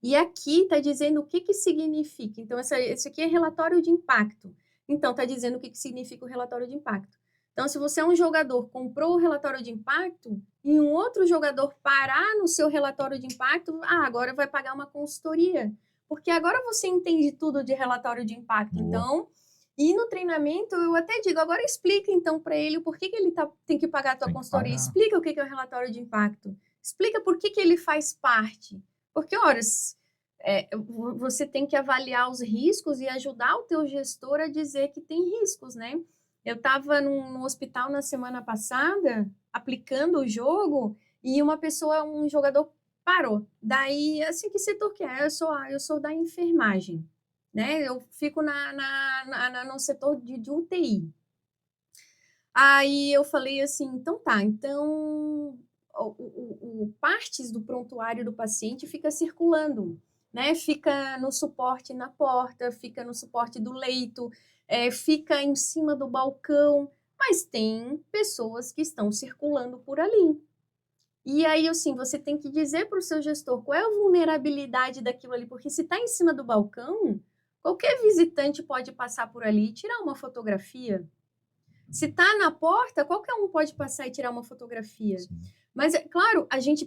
E aqui está dizendo o que significa. Então, esse aqui é relatório de impacto. Então, está dizendo o que significa o relatório de impacto. Então, se você é um jogador, comprou o relatório de impacto, e um outro jogador parar no seu relatório de impacto, agora vai pagar uma consultoria. Porque agora você entende tudo de relatório de impacto. Boa. Então, e no treinamento, eu até digo, agora explica então para ele por que ele tem que pagar a tua consultoria. Pagar. Explica o que é o relatório de impacto. Explica por que ele faz parte. Porque, ora, você tem que avaliar os riscos e ajudar o teu gestor a dizer que tem riscos, né? Eu estava no hospital na semana passada, aplicando o jogo, e um jogador parou. Daí, assim, que setor que é? Eu sou da enfermagem, né? Eu fico no setor de UTI. Aí eu falei assim, então tá, então partes do prontuário do paciente fica circulando, né? Fica no suporte na porta, fica no suporte do leito, fica em cima do balcão, mas tem pessoas que estão circulando por ali. E aí, assim, você tem que dizer para o seu gestor qual é a vulnerabilidade daquilo ali, porque se está em cima do balcão, qualquer visitante pode passar por ali e tirar uma fotografia. Se está na porta, qualquer um pode passar e tirar uma fotografia. Sim. Mas, claro, a gente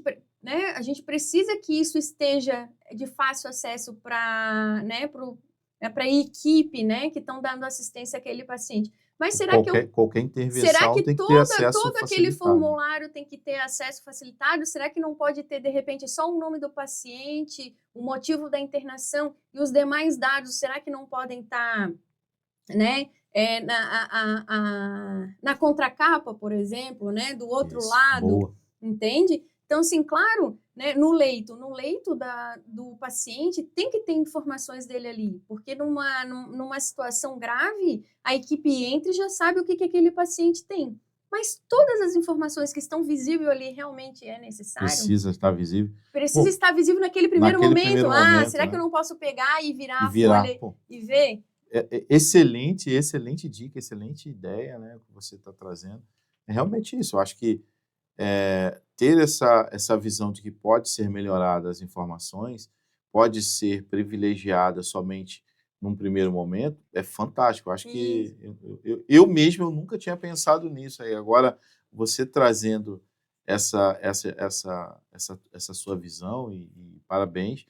precisa que isso esteja de fácil acesso para a equipe, né, que estão dando assistência àquele paciente. Mas qualquer intervenção tem que ter acesso todo aquele formulário tem que ter acesso facilitado? Será que não pode ter, de repente, só o nome do paciente, o motivo da internação e os demais dados, será que não podem estar, né, na contracapa, por exemplo, né, do outro lado, boa. Entende? Então, assim, claro, né, no leito do paciente tem que ter informações dele ali, porque numa situação grave, a equipe entra e já sabe o que aquele paciente tem. Mas todas as informações que estão visíveis ali realmente é necessário? Precisa estar visível. Precisa estar visível naquele primeiro momento. Será que eu não posso pegar e virar a folha e ver? Excelente dica, excelente ideia, né, que você está trazendo. É realmente isso, eu acho que ter essa visão de que pode ser melhorada as informações, pode ser privilegiada somente num primeiro momento, é fantástico. Eu acho Isso. que eu mesmo eu nunca tinha pensado nisso. Aí agora, você trazendo essa sua visão, e parabéns,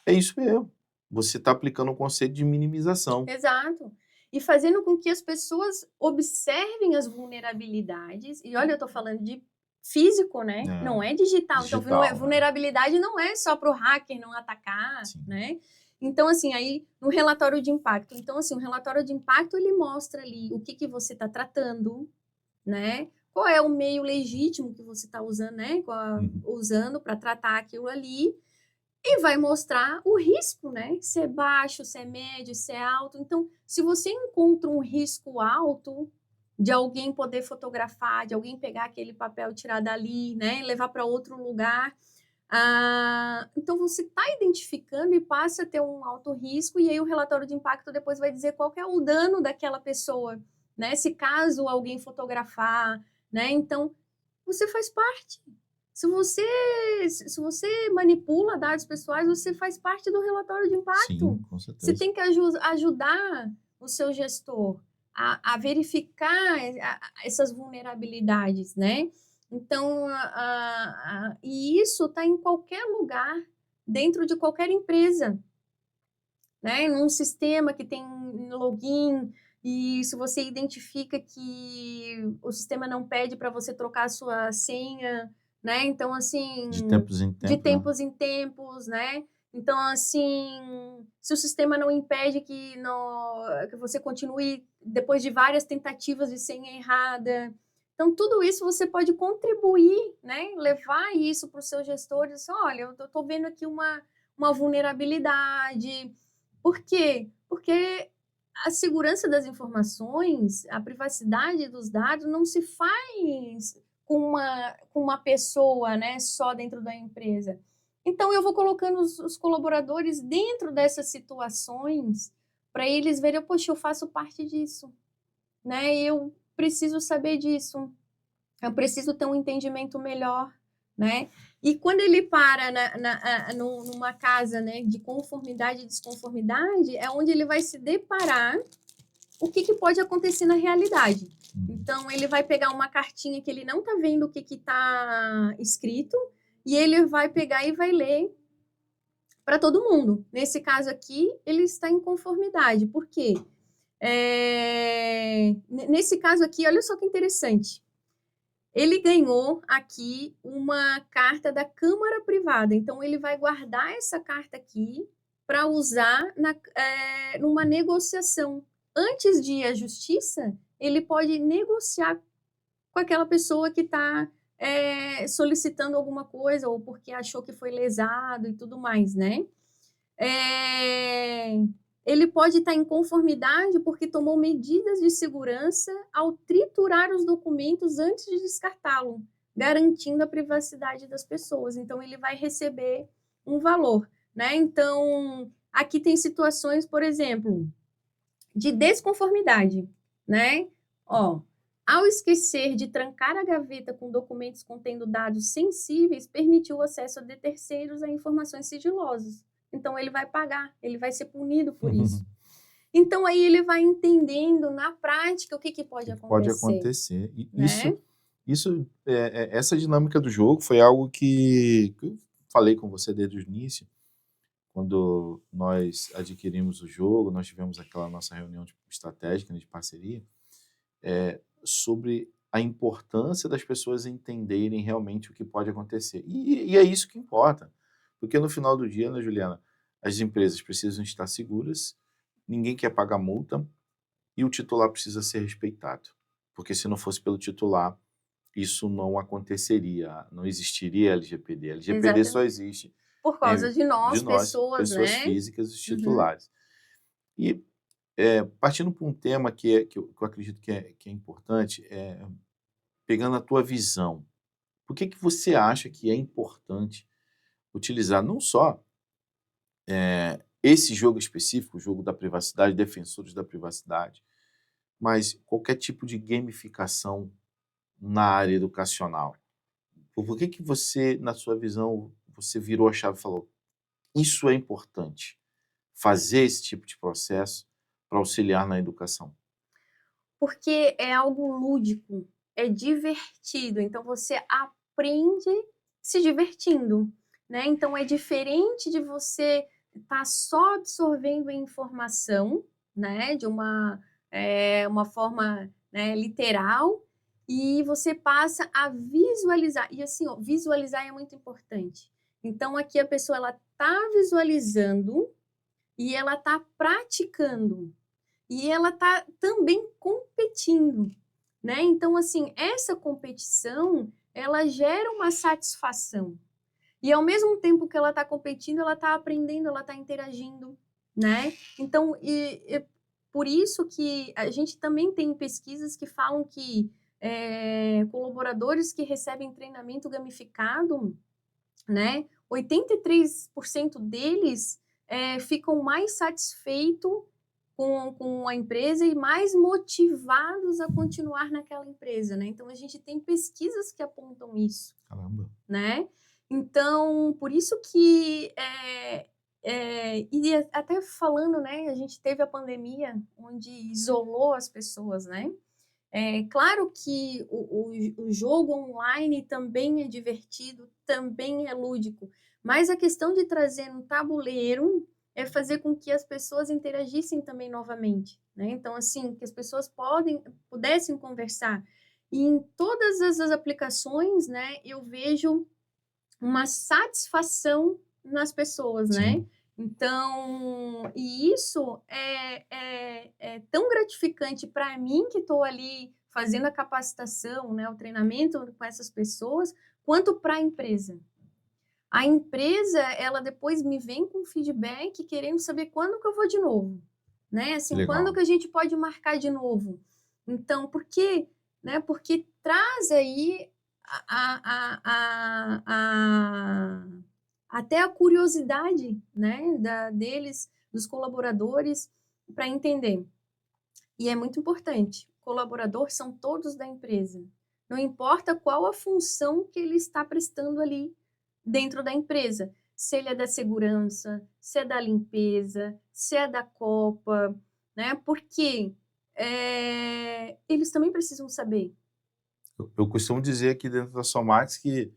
é isso mesmo. Você está aplicando o conceito de minimização. Exato. E fazendo com que as pessoas observem as vulnerabilidades. E olha, eu estou falando de físico, né? Não é digital. Então, Digital, né? vulnerabilidade não é só para o hacker não atacar, Sim. né? Então, assim, aí no relatório de impacto. Então, assim, o relatório de impacto ele mostra ali o que você está tratando, né? Qual é o meio legítimo que você está usando, né? Usando para tratar aquilo ali. E vai mostrar o risco, né? Se é baixo, se é médio, se é alto. Então, se você encontra um risco alto de alguém poder fotografar, de alguém pegar aquele papel e tirar dali, né? Levar para outro lugar. Então, você está identificando e passa a ter um alto risco. E aí, o relatório de impacto depois vai dizer qual que é o dano daquela pessoa, né? Se caso alguém fotografar, né? Então, você faz parte. Se você manipula dados pessoais, você faz parte do relatório de impacto. Sim, com Você certeza. tem que ajudar o seu gestor a verificar essas vulnerabilidades, né? Então, e isso está em qualquer lugar, dentro de qualquer empresa, né? Num sistema que tem login, e se você identifica que o sistema não pede para você trocar a sua senha, né? Então, assim, De tempos em de tempos, né? tempos em tempos, né? Então, assim, se o sistema não impede que você continue depois de várias tentativas de senha errada. Então, tudo isso você pode contribuir, né? Levar isso para os seus gestores. Assim, olha, eu estou vendo aqui uma vulnerabilidade. Por quê? Porque a segurança das informações, a privacidade dos dados não se faz com uma pessoa, né, só dentro da empresa. Então, eu vou colocando os colaboradores dentro dessas situações para eles verem, poxa, eu faço parte disso, né? Eu preciso saber disso. Eu preciso ter um entendimento melhor, né? E quando ele para numa casa, né, de conformidade e desconformidade, é onde ele vai se deparar o que pode acontecer na realidade. Então, ele vai pegar uma cartinha que ele não está vendo o que está escrito, e ele vai pegar e vai ler para todo mundo. Nesse caso aqui, ele está em conformidade. Por quê? Nesse caso aqui, olha só que interessante. Ele ganhou aqui uma carta da Câmara Privada. Então, ele vai guardar essa carta aqui para usar numa negociação. Antes de ir à justiça, ele pode negociar com aquela pessoa que está solicitando alguma coisa ou porque achou que foi lesado e tudo mais, né? Ele pode estar em conformidade porque tomou medidas de segurança ao triturar os documentos antes de descartá-lo, garantindo a privacidade das pessoas. Então, ele vai receber um valor, né? Então, aqui tem situações, por exemplo, de desconformidade, né? Ao esquecer de trancar a gaveta com documentos contendo dados sensíveis, permitiu o acesso de terceiros a informações sigilosas. Então, ele vai pagar, ele vai ser punido por isso. Então, aí ele vai entendendo na prática o que pode acontecer. Pode acontecer. E né? essa dinâmica do jogo foi algo que eu falei com você desde o início. Quando nós adquirimos o jogo, nós tivemos aquela nossa reunião estratégica, de parceria, sobre a importância das pessoas entenderem realmente o que pode acontecer. E é isso que importa. Porque no final do dia, né, Juliana, as empresas precisam estar seguras, ninguém quer pagar multa e o titular precisa ser respeitado. Porque se não fosse pelo titular, isso não aconteceria, não existiria LGPD. LGPD Exatamente. só existe por causa de nós, pessoas né? físicas, os titulares. E partindo para um tema que eu acredito que é importante, pegando a tua visão, por que você acha que é importante utilizar não só esse jogo específico, o jogo da privacidade, defensores da privacidade, mas qualquer tipo de gamificação na área educacional? Por que você, na sua visão, você virou a chave e falou, isso é importante? fazer esse tipo de processo para auxiliar na educação? Porque é algo lúdico, é divertido, então você aprende se divertindo, né. Então é diferente de você estar só absorvendo a informação, né, de uma forma, né, literal, e você passa a visualizar. E assim, ó, visualizar é muito importante. Então aqui a pessoa ela tá visualizando e ela tá praticando. E ela está também competindo, né. Então, assim, essa competição, ela gera uma satisfação. E ao mesmo tempo que ela está competindo, ela está aprendendo, ela está interagindo, né. Então, por isso que a gente também tem pesquisas que falam que, colaboradores que recebem treinamento gamificado, né, 83% deles, ficam mais satisfeito com a empresa e mais motivados a continuar naquela empresa, né. Então a gente tem pesquisas que apontam isso, Caramba. né. Então, por isso que, e até falando, né, a gente teve a pandemia onde isolou as pessoas, né. É claro que o jogo online também é divertido, também é lúdico, mas a questão de trazer um tabuleiro é fazer com que as pessoas interagissem também novamente, né. Então, assim, que as pessoas pudessem conversar. E em todas as aplicações, né, eu vejo uma satisfação nas pessoas, né. Sim. Então, e isso é tão gratificante para mim que estou ali fazendo a capacitação, né, o treinamento com essas pessoas, quanto para a empresa. A empresa, ela depois me vem com feedback querendo saber quando que eu vou de novo, né, Que assim, quando legal. que a gente pode marcar de novo. Então, por quê? Né, porque traz aí a até a curiosidade, né, deles, dos colaboradores, para entender. E é muito importante, colaborador são todos da empresa. Não importa qual a função que ele está prestando ali dentro da empresa, se ele é da segurança, se é da limpeza, se é da copa, né, porque, eles também precisam saber. Eu costumo dizer aqui dentro da Somax que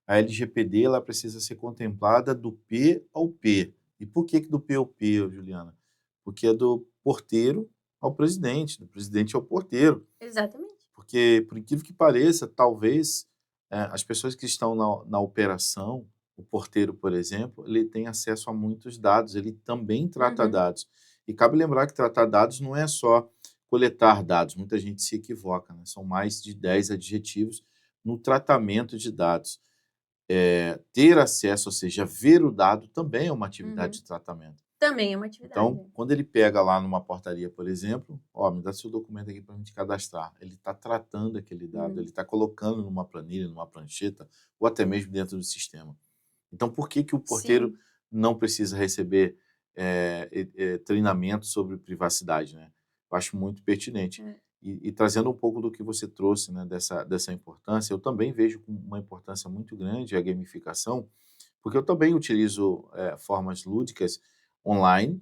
a LGPD ela precisa ser contemplada do P ao P. E por que do P ao P, Juliana? Porque é do porteiro ao presidente, do presidente ao porteiro. Exatamente. Porque, por incrível que pareça, talvez as pessoas que estão na operação, o porteiro, por exemplo, ele tem acesso a muitos dados, ele também trata Uhum. dados. E cabe lembrar que tratar dados não é só coletar dados, muita gente se equivoca, né? São mais de 10 adjetivos no tratamento de dados. Ter acesso, ou seja, ver o dado também é uma atividade Uhum. de tratamento. Também é uma atividade. Então, quando ele pega lá numa portaria, por exemplo, ó, me dá seu documento aqui para a gente cadastrar. Ele está tratando aquele dado, ele Hum. está colocando numa planilha, numa prancheta, ou até mesmo dentro do sistema. Então, por que que o porteiro Sim, não precisa receber treinamento sobre privacidade, né? Eu acho muito pertinente. é. E trazendo um pouco do que você trouxe, né, dessa importância, eu também vejo com uma importância muito grande a gamificação, porque eu também utilizo formas lúdicas online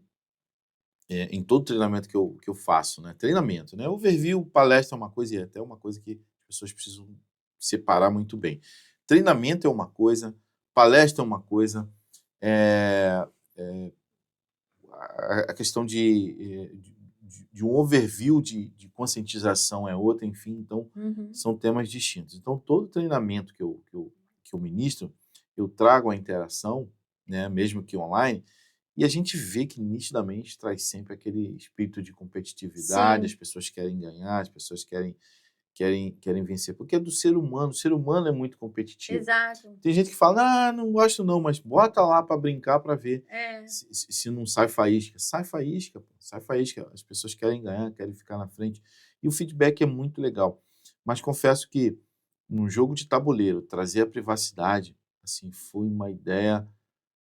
em todo treinamento que eu faço, né? Treinamento, né? Overview, palestra é uma coisa e é até uma coisa que as pessoas precisam separar muito bem. Treinamento é uma coisa, palestra é uma coisa, eh, a questão de um overview de conscientização é outra, enfim, então Uhum. são temas distintos. Então, todo treinamento que eu ministro, eu trago a interação, né, mesmo que online, e a gente vê que nitidamente traz sempre aquele espírito de competitividade, as Sim, pessoas querem ganhar, as pessoas querem vencer, porque é do ser humano, o ser humano é muito competitivo. exato. Tem gente que fala: "Ah, não gosto não", mas bota lá para brincar para ver É. se não sai faísca. Sai faísca, pô, sai faísca. As pessoas querem ganhar, querem ficar na frente. E o feedback é muito legal. Mas confesso que num jogo de tabuleiro, trazer a privacidade, assim, foi uma ideia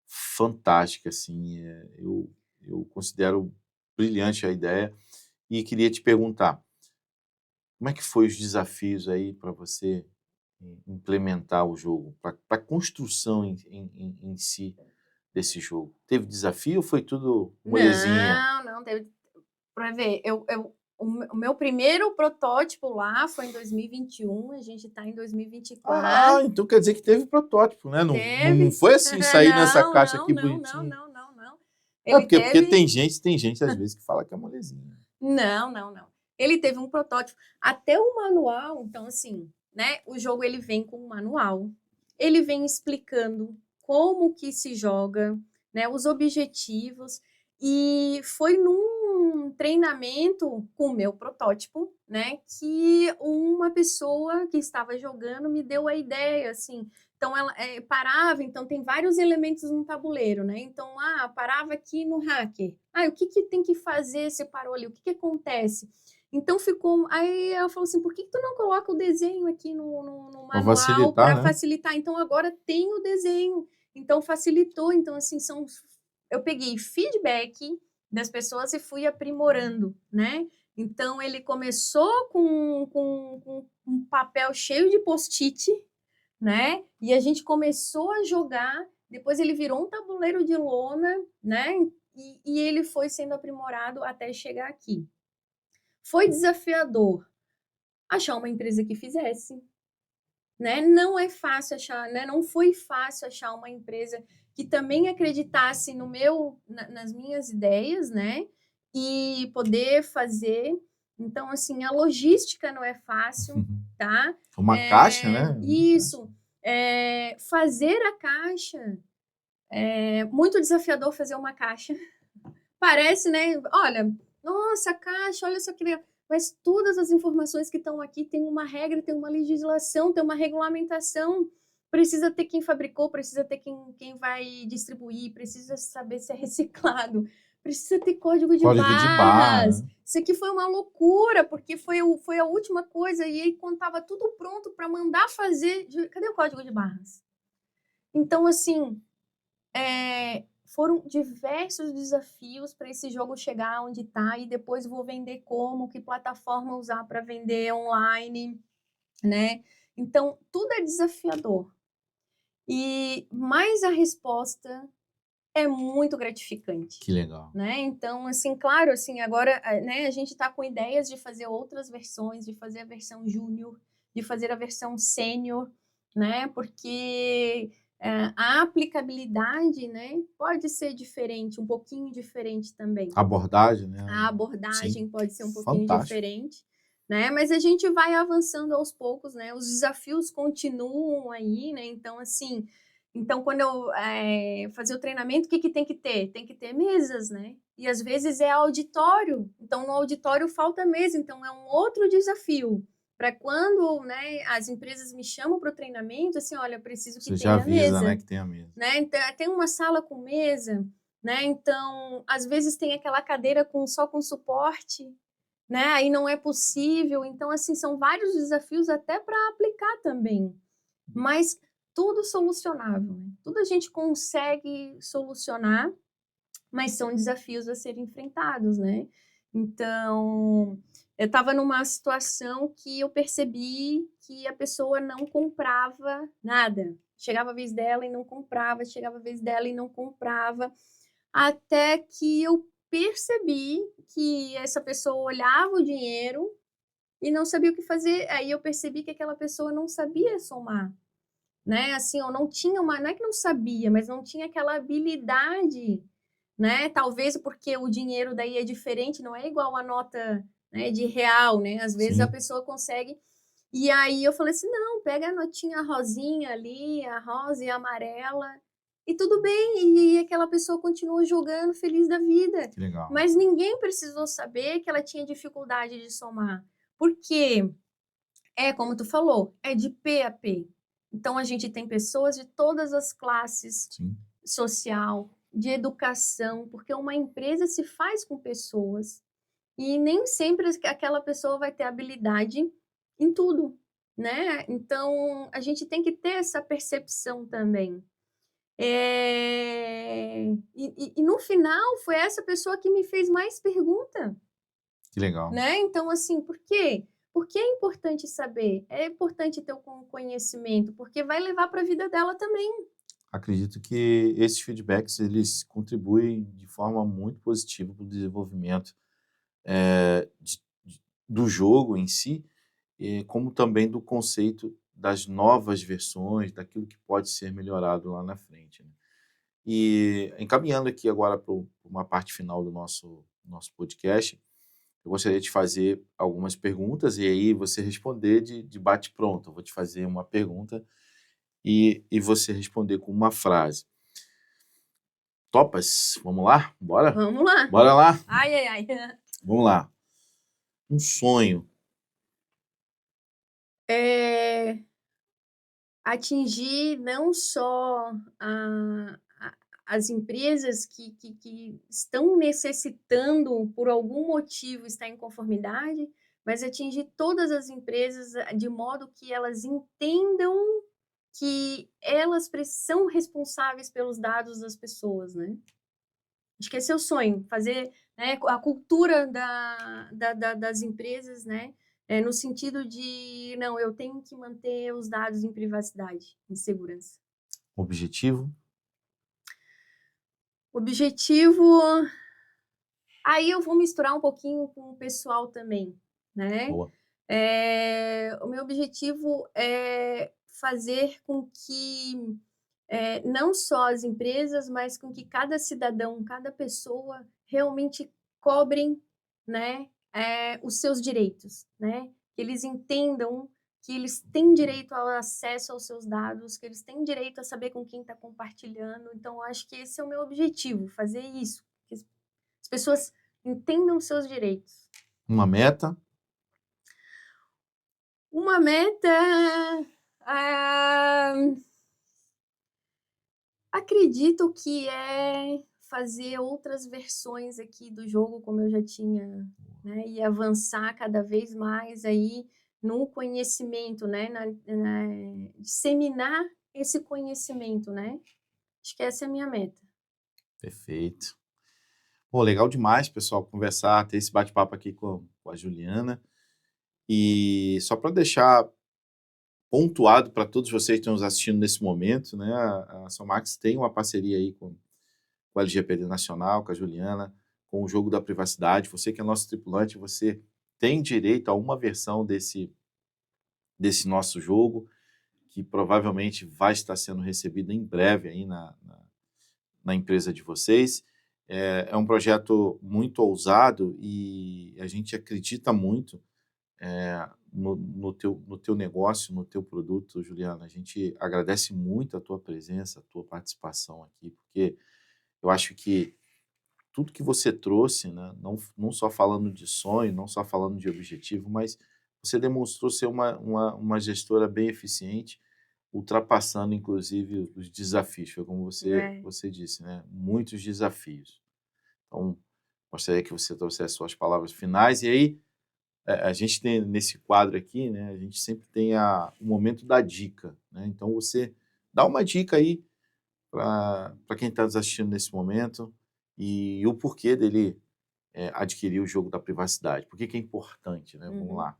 fantástica, assim, eu considero brilhante a ideia e queria te perguntar, como é que foi os desafios aí para você implementar o jogo, para a construção em si? desse jogo? Teve desafio ou foi tudo molezinha? Não, teve para ver, o meu primeiro protótipo lá foi em 2021, a gente está em Ah, 2024. então quer dizer que teve protótipo, né? Não Teve. foi assim, sair nessa Não, caixa não, aqui não, não, bonitinho. não, não, não. É, Ele porque teve tem gente às vezes que fala que é molezinha. Não, não, não. Ele teve um protótipo, até o manual, então assim, né, o jogo ele vem com um manual, ele vem explicando como que se joga, né, os objetivos, e foi num treinamento com o meu protótipo, né, que uma pessoa que estava jogando me deu a ideia, assim, então ela parava, então tem vários elementos no tabuleiro, né? Então, parava aqui no hacker. O que que tem que fazer? Você parou ali, o que que acontece? Então ficou. Aí ela falou assim: por que que tu não coloca o desenho aqui no Pra manual facilitar, para né? facilitar? Então agora tem o desenho. Então facilitou. Então, assim, eu peguei feedback das pessoas e fui aprimorando, né? Então ele começou com um papel cheio de post-it, né? E a gente começou a jogar, depois ele virou um tabuleiro de lona, né? E ele foi sendo aprimorado até chegar aqui. Foi desafiador achar uma empresa que fizesse, né? Não é fácil achar, né? Não foi fácil achar uma empresa que também acreditasse nas minhas ideias, né? E poder fazer. Então, assim, a logística não é fácil, tá? Uma caixa, né? Isso. Fazer a caixa é muito desafiador fazer uma caixa. Parece, né? Olha, nossa, a caixa, olha só que legal. Mas todas as informações que estão aqui tem uma regra, tem uma legislação, tem uma regulamentação. Precisa ter quem fabricou, precisa ter quem vai distribuir, precisa saber se é reciclado, precisa ter código de Código de barra, barras. né? Isso aqui foi uma loucura, porque foi a última coisa. E aí, quando estava tudo pronto para mandar fazer, cadê o código de barras? Então, assim, foram diversos desafios para esse jogo chegar onde está, e depois vou vender como, que plataforma usar para vender online, né? Então, tudo é desafiador. Mas a resposta é muito gratificante, Que legal. né? Então, assim, claro, assim, agora, né, a gente está com ideias de fazer outras versões, de fazer a versão júnior, de fazer a versão sênior, né? Porque a aplicabilidade, né, pode ser diferente, um pouquinho diferente também. Abordagem, né? A Sim. abordagem pode ser um pouquinho Fantástico. diferente, né? Mas a gente vai avançando aos poucos, né? Os desafios continuam aí, né? Então, assim, quando eu fazer o treinamento, o que que tem que ter? Tem que ter mesas, né? E às vezes é auditório. Então, no auditório falta mesa. Então, é um outro desafio. Para quando, né, as empresas me chamam para o treinamento, assim, olha, eu preciso que Você já tenha avisa, né, mesa, que tem a mesa. né? Então, tem uma sala com mesa, né? Então, às vezes tem aquela cadeira só com suporte, né? Aí não é possível. Então, assim, são vários desafios até para aplicar também. Mas tudo solucionável, né? Tudo a gente consegue solucionar, mas são desafios a serem enfrentados, né? Então, eu estava numa situação que eu percebi que a pessoa não comprava nada. Chegava a vez dela e não comprava, chegava a vez dela e não comprava, até que eu percebi que essa pessoa olhava o dinheiro e não sabia o que fazer. Aí eu percebi que aquela pessoa não sabia somar, né? Assim, eu não tinha não é que não sabia, mas não tinha aquela habilidade, né? Talvez porque o dinheiro daí é diferente, não é igual a nota, né, de real, né? Às vezes a Sim. pessoa consegue. E aí eu falei assim: não, pega a notinha rosinha ali, a rosa e a amarela, e tudo bem. E aquela pessoa continua jogando feliz da vida. Que legal. Mas ninguém precisou saber que ela tinha dificuldade de somar. Porque como tu falou, é de P a P. Então a gente tem pessoas de todas as classes Sim. social, de educação, porque uma empresa se faz com pessoas e nem sempre aquela pessoa vai ter habilidade em tudo, né? Então a gente tem que ter essa percepção também. E no final foi essa pessoa que me fez mais pergunta, Que legal. né? Então, assim, por quê? Porque é importante saber, é importante ter o conhecimento, porque vai levar para a vida dela também. acredito que esses feedbacks eles contribuem de forma muito positiva para o desenvolvimento do jogo em si, como também do conceito das novas versões, daquilo que pode ser melhorado lá na frente, né? E encaminhando aqui agora para uma parte final do nosso podcast, eu gostaria de fazer algumas perguntas e aí você responder de bate-pronto. Eu vou te fazer uma pergunta e você responder com uma frase. Topas? Vamos lá? Bora? Vamos lá. Bora lá? Ai, ai, ai. Vamos lá. Um sonho. Atingir não só as empresas que estão necessitando, por algum motivo, estar em conformidade, mas atingir todas as empresas de modo que elas entendam que elas são responsáveis pelos dados das pessoas, né? Acho que esse é o sonho, fazer, né, a cultura das empresas, né, no sentido de, não, eu tenho que manter os dados em privacidade, em segurança. Objetivo. Objetivo, aí eu vou misturar um pouquinho com o pessoal também, né? Boa. O meu objetivo é fazer com que não só as empresas, mas com que cada cidadão, cada pessoa realmente cobrem, né, os seus direitos, né? Que eles entendam que eles têm direito ao acesso aos seus dados, que eles têm direito a saber com quem está compartilhando. Então, eu acho que esse é o meu objetivo, fazer isso, que as pessoas entendam os seus direitos. Uma meta. Uma meta... acredito que é fazer outras versões aqui do jogo, como eu já tinha, né, e avançar cada vez mais aí no conhecimento, né, disseminar esse conhecimento, né? Acho que essa é a minha meta. Perfeito. Pô, legal demais, pessoal, conversar, ter esse bate-papo aqui com a Juliana. E só para deixar pontuado para todos vocês que estão nos assistindo nesse momento, né, a Somax tem uma parceria aí com a LGPD Nacional, com a Juliana, com o Jogo da Privacidade. Você que é nosso tripulante, você tem direito a uma versão desse nosso jogo, que provavelmente vai estar sendo recebido em breve aí na empresa de vocês. É um projeto muito ousado e a gente acredita muito no teu negócio, no teu produto, Juliana. A gente agradece muito a tua presença, a tua participação aqui, porque eu acho que tudo que você trouxe, né, não só falando de sonho, não só falando de objetivo, mas você demonstrou ser uma gestora bem eficiente, ultrapassando, inclusive, os desafios. Foi como você disse, né? Muitos desafios. Então, gostaria que você trouxesse suas palavras finais. E aí, a gente tem nesse quadro aqui, né? A gente sempre tem o momento da dica, né? Então, você dá uma dica aí para quem está nos assistindo nesse momento e o porquê dele adquirir o jogo da privacidade. Por que é importante, né? Vamos lá.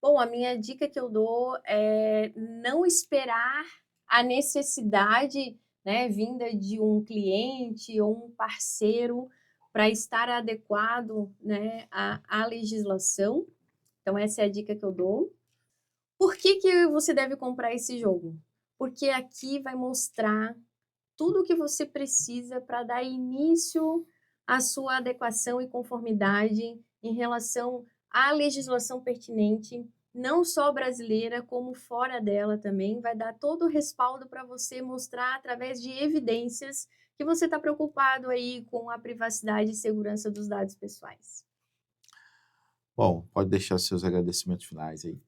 Bom, a minha dica que eu dou é não esperar a necessidade, né, vinda de um cliente ou um parceiro para estar adequado, né, à legislação. Então, essa é a dica que eu dou. Por que você deve comprar esse jogo? Porque aqui vai mostrar tudo o que você precisa para dar início à sua adequação e conformidade em relação à legislação pertinente, não só brasileira, como fora dela também. Vai dar todo o respaldo para você mostrar através de evidências que você está preocupado aí com a privacidade e segurança dos dados pessoais. Bom, pode deixar seus agradecimentos finais aí.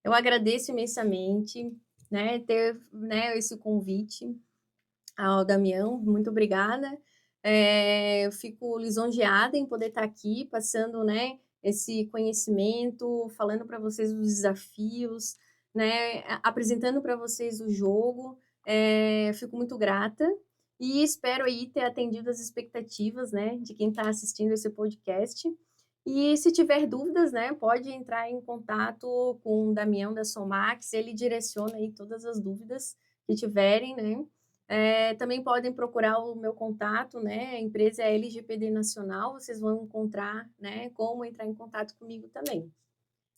Eu agradeço imensamente, né, ter, né, esse convite ao Damião, muito obrigada. Eu fico lisonjeada em poder estar aqui, passando, né, esse conhecimento, falando para vocês os desafios, né, apresentando para vocês o jogo. Fico muito grata e espero aí ter atendido as expectativas, né, de quem está assistindo esse podcast. E se tiver dúvidas, né, pode entrar em contato com o Damião da Somax, ele direciona aí todas as dúvidas que tiverem, né? Também podem procurar o meu contato, né? A empresa é LGPD Nacional, vocês vão encontrar, né, como entrar em contato comigo também.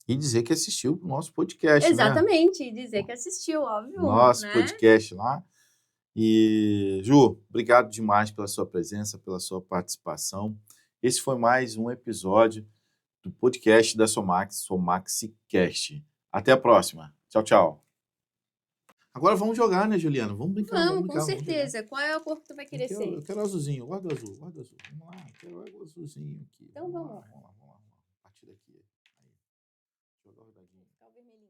E dizer que assistiu o nosso podcast, né? Exatamente, dizer que assistiu, óbvio, Nosso né? podcast lá. E, Ju, obrigado demais pela sua presença, pela sua participação. Esse foi mais um episódio do podcast da Somax, SomaxiCast. Até a próxima. Tchau, tchau. Agora vamos jogar, né, Juliana? Vamos brincar, Vamos, vamos com brincar, vamos jogar. certeza. Qual é a cor que tu vai querer ser? Eu quero azulzinho, eu gosto do azul, guarda azul. Vamos lá, eu quero o azulzinho aqui. Então vamos lá. Vamos lá. A partir daqui. Aí. Jogar o rodadinho. Ficar o vermelhinho.